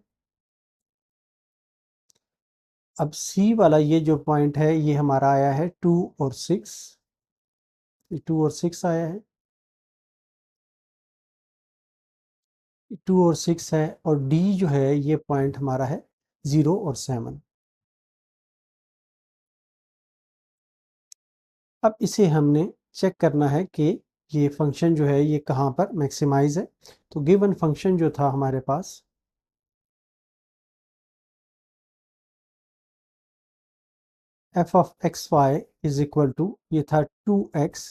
अब सी वाला ये जो पॉइंट है ये हमारा आया है 2 और 6, 2 और 6 आया है, 2 और 6 है। और डी जो है ये पॉइंट हमारा है 0 और 7। अब इसे हमने चेक करना है कि ये फंक्शन जो है ये कहाँ पर मैक्सिमाइज है। तो गिवन फंक्शन जो था हमारे पास F of x Y is equal to, ये था 2x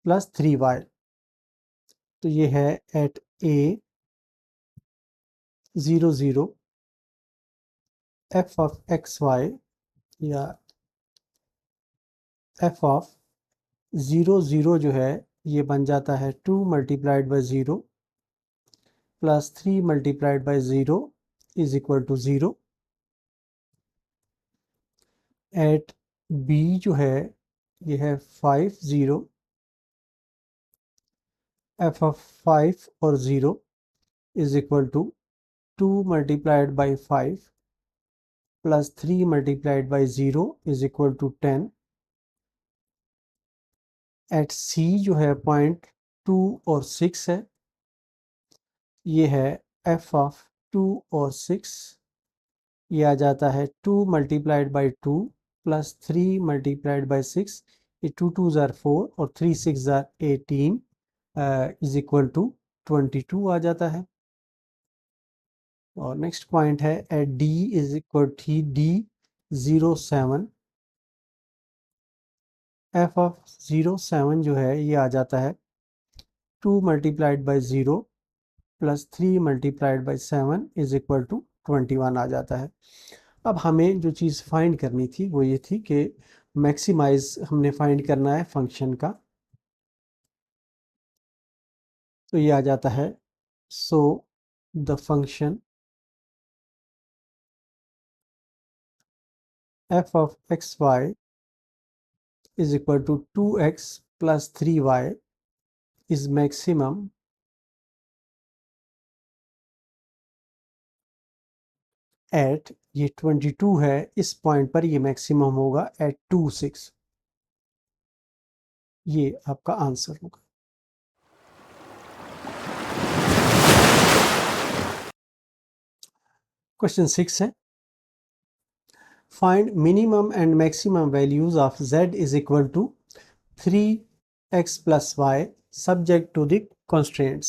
प्लस 3y। तो ये है at A 0 0 F of x Y, या एफ ऑफ 0 0 जो है ये बन जाता है 2 multiplied by 0 plus 3 multiplied by 0 is equal to 0। At B जो है ये है 5 0 एफ ऑफ 5 और 0 is equal to 2 multiplied by 5 plus 3 multiplied by 0 is equal to 10। At C जो है पॉइंट 2 और 6 है, ये है एफ ऑफ 2 और 6, ये आ जाता है 2 multiplied by 2 plus 3 multiplied by 6, ये 2 2 ज़ार 4 और 3 6 ज़ार 18 इज इक्वल टू 22 आ जाता है। और नेक्स्ट पॉइंट है at D is equal to T 0 7, F of 0 7 जो है ये आ जाता है 2 multiplied by 0 plus 3 multiplied by 7 is equal to 21 आ जाता है। अब हमें जो चीज़ फाइंड करनी थी वो ये थी कि मैक्सिमाइज हमने फाइंड करना है फंक्शन का। तो ये आ जाता है so the function F of x Y is equal to 2x plus 3y is maximum at, ये 22 है, इस पॉइंट पर ये मैक्सिमम होगा एट 2 6। ये आपका आंसर होगा। क्वेश्चन 6 है, find minimum and maximum values of z is equal to 3x plus y subject to the constraints।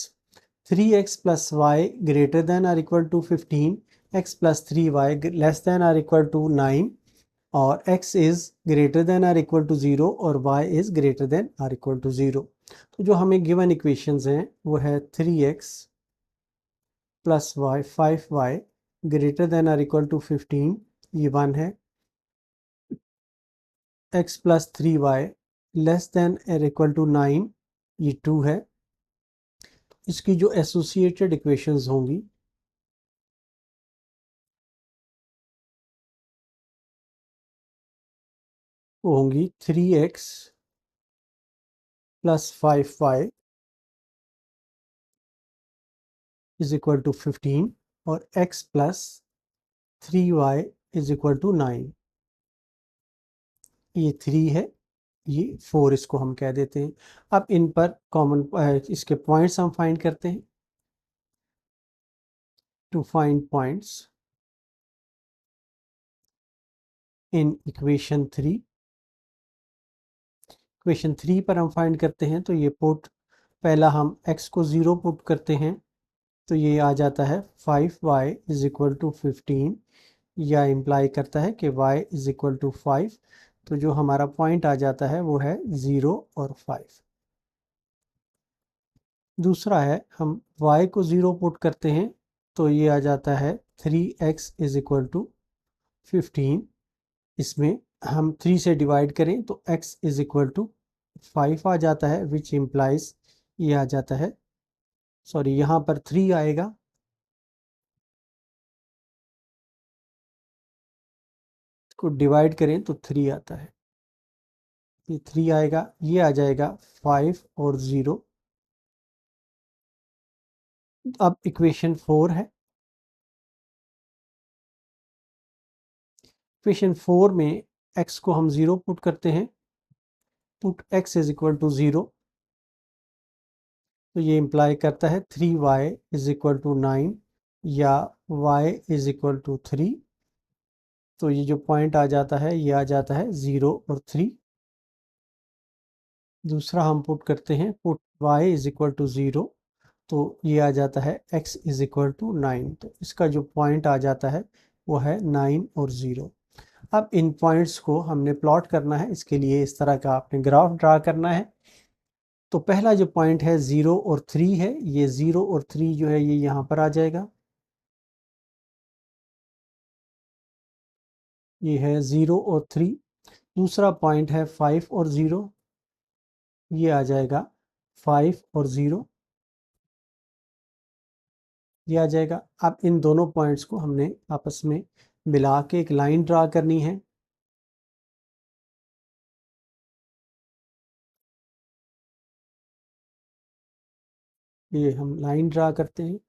3x plus y greater than or equal to 15, x plus 3y less than or equal to 9, और x is greater than or equal to 0 और y is greater than or equal to 0। तो जो हमें given equations हैं वो है 3x plus y 5y greater than और equal to 15, ये 1 है। x plus 3y less than और इक्वल टू 9, ये 2 है। इसकी जो एसोसिएटेड इक्वेशंस होंगी वो होंगी 3x plus 5y is equal to 15 और x plus 3y is equal to 9। ये 3 है, ये 4 इसको हम कह देते हैं। अब इन पर कॉमन इसके पॉइंट्स हम फाइंड करते हैं। To find points in equation 3, equation 3 पर हम फाइंड करते हैं। तो ये पुट, पहला हम x को 0 पुट करते हैं तो ये आ जाता है 5y इज इक्वल टू 15, या इम्प्लाई करता है कि y इज इक्वल टू 5। तो जो हमारा पॉइंट आ जाता है वो है 0 और 5। दूसरा है हम y को 0 पुट करते हैं तो ये आ जाता है 3x इज इक्वल टू 15। इसमें हम 3 से डिवाइड करें तो x इज इक्वल टू 5 आ जाता है, विच इम्प्लाइज ये आ जाता है, सॉरी यहाँ पर 3 आएगा, को डिवाइड करें तो 3 आता है, ये 3 आएगा, ये आ जाएगा 5 और 0। अब इक्वेशन 4 है, इक्वेशन 4 में x को हम 0 पुट करते हैं, put x is equal to 0। तो ये इम्प्लाई करता है 3y इज इक्वल टू 9 या y इज इक्वल टू 3। तो ये जो पॉइंट आ जाता है ये आ जाता है 0 और 3। दूसरा हम पुट करते हैं, put y is equal to 0, तो ये आ जाता है x इज इक्वल टू 9। तो इसका जो पॉइंट आ जाता है वो है 9 और 0। अब इन पॉइंट्स को हमने प्लॉट करना है, इसके लिए इस तरह का आपने ग्राफ ड्रा करना है। तो पहला जो पॉइंट है 0 और 3 है, ये 0 और 3 जो है ये यहाँ पर आ जाएगा। ये है 0 और 3। दूसरा पॉइंट है 5 और 0, ये आ जाएगा 5 और 0, ये आ जाएगा। अब इन दोनों पॉइंट्स को हमने आपस में मिला के एक लाइन ड्रा करनी है। ये हम लाइन ड्रा करते हैं।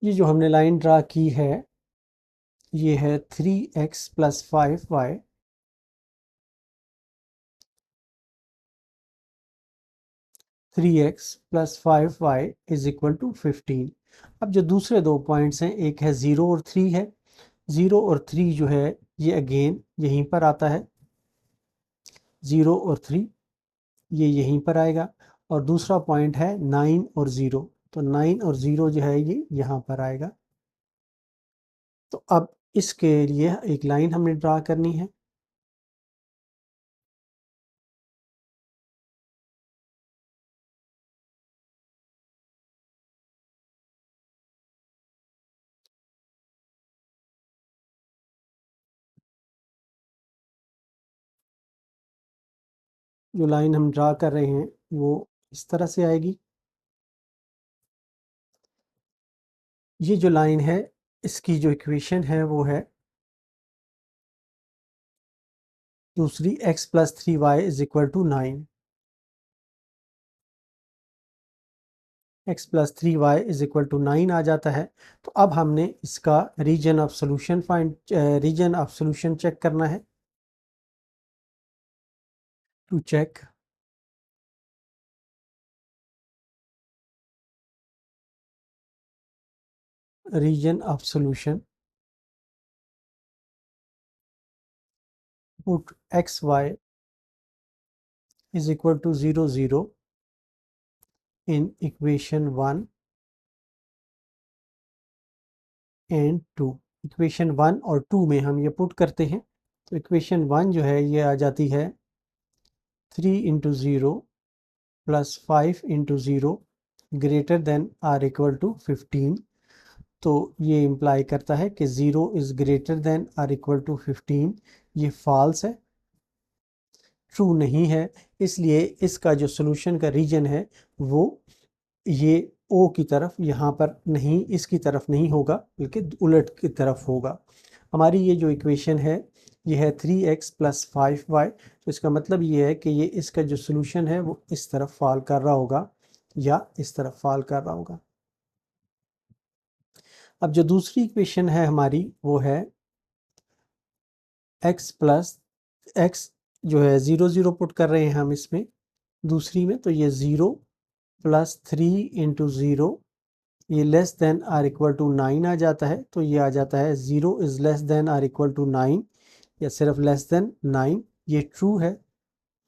ये जो हमने लाइन ड्रा की है ये है 3x plus 5y। 3x plus 5y is equal to 15। अब जो दूसरे दो पॉइंट्स हैं, एक है 0 और 3 है। 0 और 3 जो है ये अगेन यहीं पर आता है। 0 और 3 ये यहीं पर आएगा। और दूसरा पॉइंट है 9 और 0, तो 9 और 0 जो है ये यहाँ पर आएगा। तो अब इसके लिए एक लाइन हमने ड्रा करनी है। जो लाइन हम ड्रा कर रहे हैं वो इस तरह से आएगी। ये जो लाइन है इसकी जो इक्वेशन है वो है दूसरी x plus 3y is equal to 9। x plus 3y is equal to 9 आ जाता है। तो अब हमने इसका region of solution region of solution check करना है। To check region of solution, put xy is equal to 0 0 in equation 1 and 2। Equation 1 और 2 में हम ये पुट करते हैं। तो इक्वेशन 1 जो है ये आ जाती है 3 into 0 plus 5 into 0 greater than or equal to 15। तो ये इम्प्लाई करता है कि 0 is greater than or equal to 15। ये फॉल्स है, ट्रू नहीं है। इसलिए इसका जो सोल्यूशन का रीजन है वो ये ओ की तरफ, यहाँ पर नहीं, इसकी तरफ नहीं होगा बल्कि उलट की तरफ होगा। हमारी ये जो इक्वेशन है ये है 3x प्लस 5y। तो इसका मतलब ये है कि ये इसका जो सोल्यूशन है वो इस तरफ फॉल कर रहा होगा या इस तरफ फॉल कर रहा होगा। अब जो दूसरी इक्वेशन है हमारी वो है x प्लस एक्स जो है 0 0 पुट कर रहे हैं हम इसमें दूसरी में। तो ये 0 प्लस 3 इंटू 0 ये less than or equal to 9 आ जाता है। तो ये आ जाता है 0 is less than or equal to 9 या सिर्फ लेस देन 9। ये ट्रू है।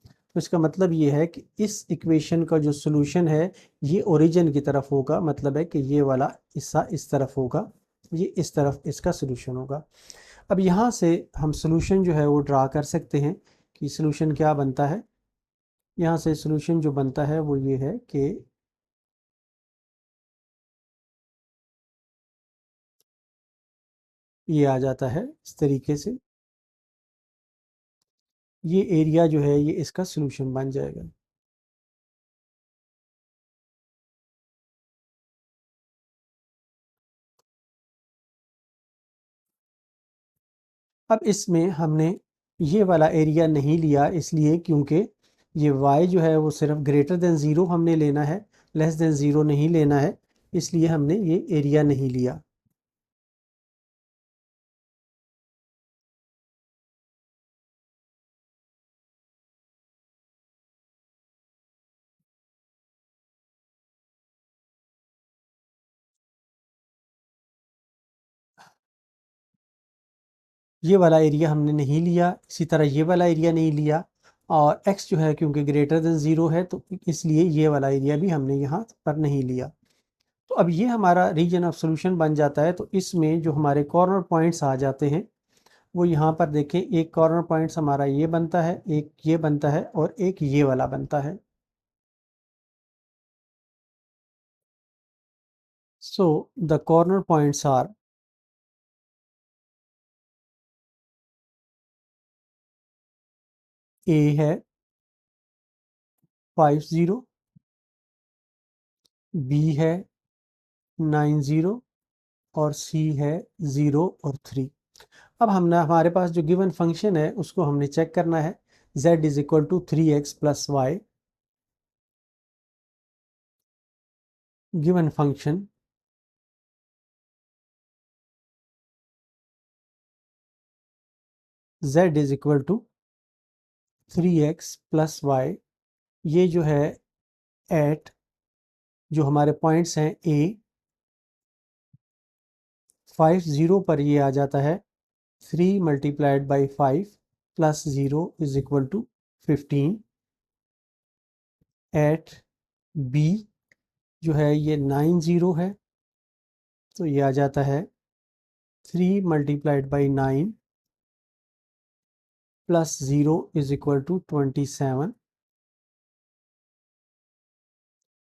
तो इसका मतलब ये है कि इस इक्वेशन का जो सोल्यूशन है ये ओरिजिन की तरफ होगा, मतलब है कि ये वाला हिस्सा इस तरफ होगा, ये इस तरफ इसका सोल्यूशन होगा। अब यहाँ से हम सोल्यूशन जो है वो ड्रा कर सकते हैं कि सोल्यूशन क्या बनता है। यहाँ से सोल्यूशन जो बनता है वो ये है कि ये आ जाता है इस तरीके से, ये एरिया जो है ये इसका सोल्यूशन बन जाएगा। अब इसमें हमने ये वाला एरिया नहीं लिया इसलिए क्योंकि ये y जो है वो सिर्फ ग्रेटर देन ज़ीरो हमने लेना है, लेस देन ज़ीरो नहीं लेना है, इसलिए हमने ये एरिया नहीं लिया। ये वाला एरिया हमने नहीं लिया, इसी तरह ये वाला एरिया नहीं लिया, और x जो है क्योंकि ग्रेटर देन 0 है तो इसलिए ये वाला एरिया भी हमने यहाँ पर नहीं लिया। तो अब ये हमारा रीजन ऑफ सॉल्यूशन बन जाता है। तो इसमें जो हमारे कॉर्नर पॉइंट्स आ जाते हैं वो यहाँ पर देखें, एक कॉर्नर पॉइंट्स हमारा ये बनता है, एक ये बनता है और एक ये वाला बनता है। So the corner points are A है 50, बी है 90 और सी है 0 और 3। अब हमने हमारे पास जो गिवन फंक्शन है उसको हमने चेक करना है। z is equal to 3x plus y, given function z is equal to 3x plus y, ये जो है एट जो हमारे पॉइंट्स हैं a 50 पर ये आ जाता है 3 multiplied by 5 plus 0 is equal to 15। At b जो है ये 90 है तो ये आ जाता है 3 multiplied by 9 plus 0 is equal to 27।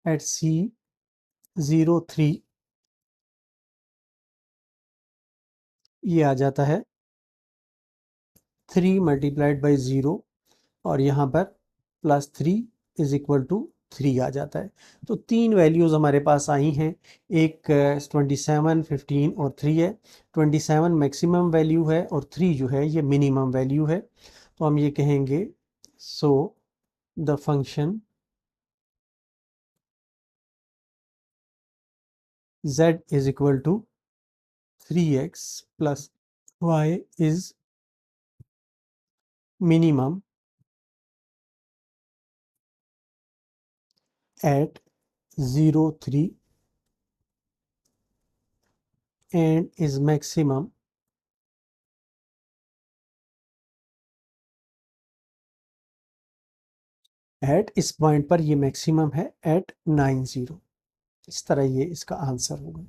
At c 03 ये आ जाता है 3 मल्टीप्लाइड बाई 0 और यहाँ पर प्लस 3 इज इक्वल टू 3 आ जाता है। तो तीन वैल्यूज़ हमारे पास आई हैं, एक 27, 15 और 3 है। 27 मैक्सिमम वैल्यू है और 3 जो है ये मिनिमम वैल्यू है। तो हम ये कहेंगे so the function z is equal to 3x plus y is minimum at 0, 3 and is maximum at, इस पॉइंट पर ये मैक्सिमम है at 90। इस तरह ये इसका आंसर होगा।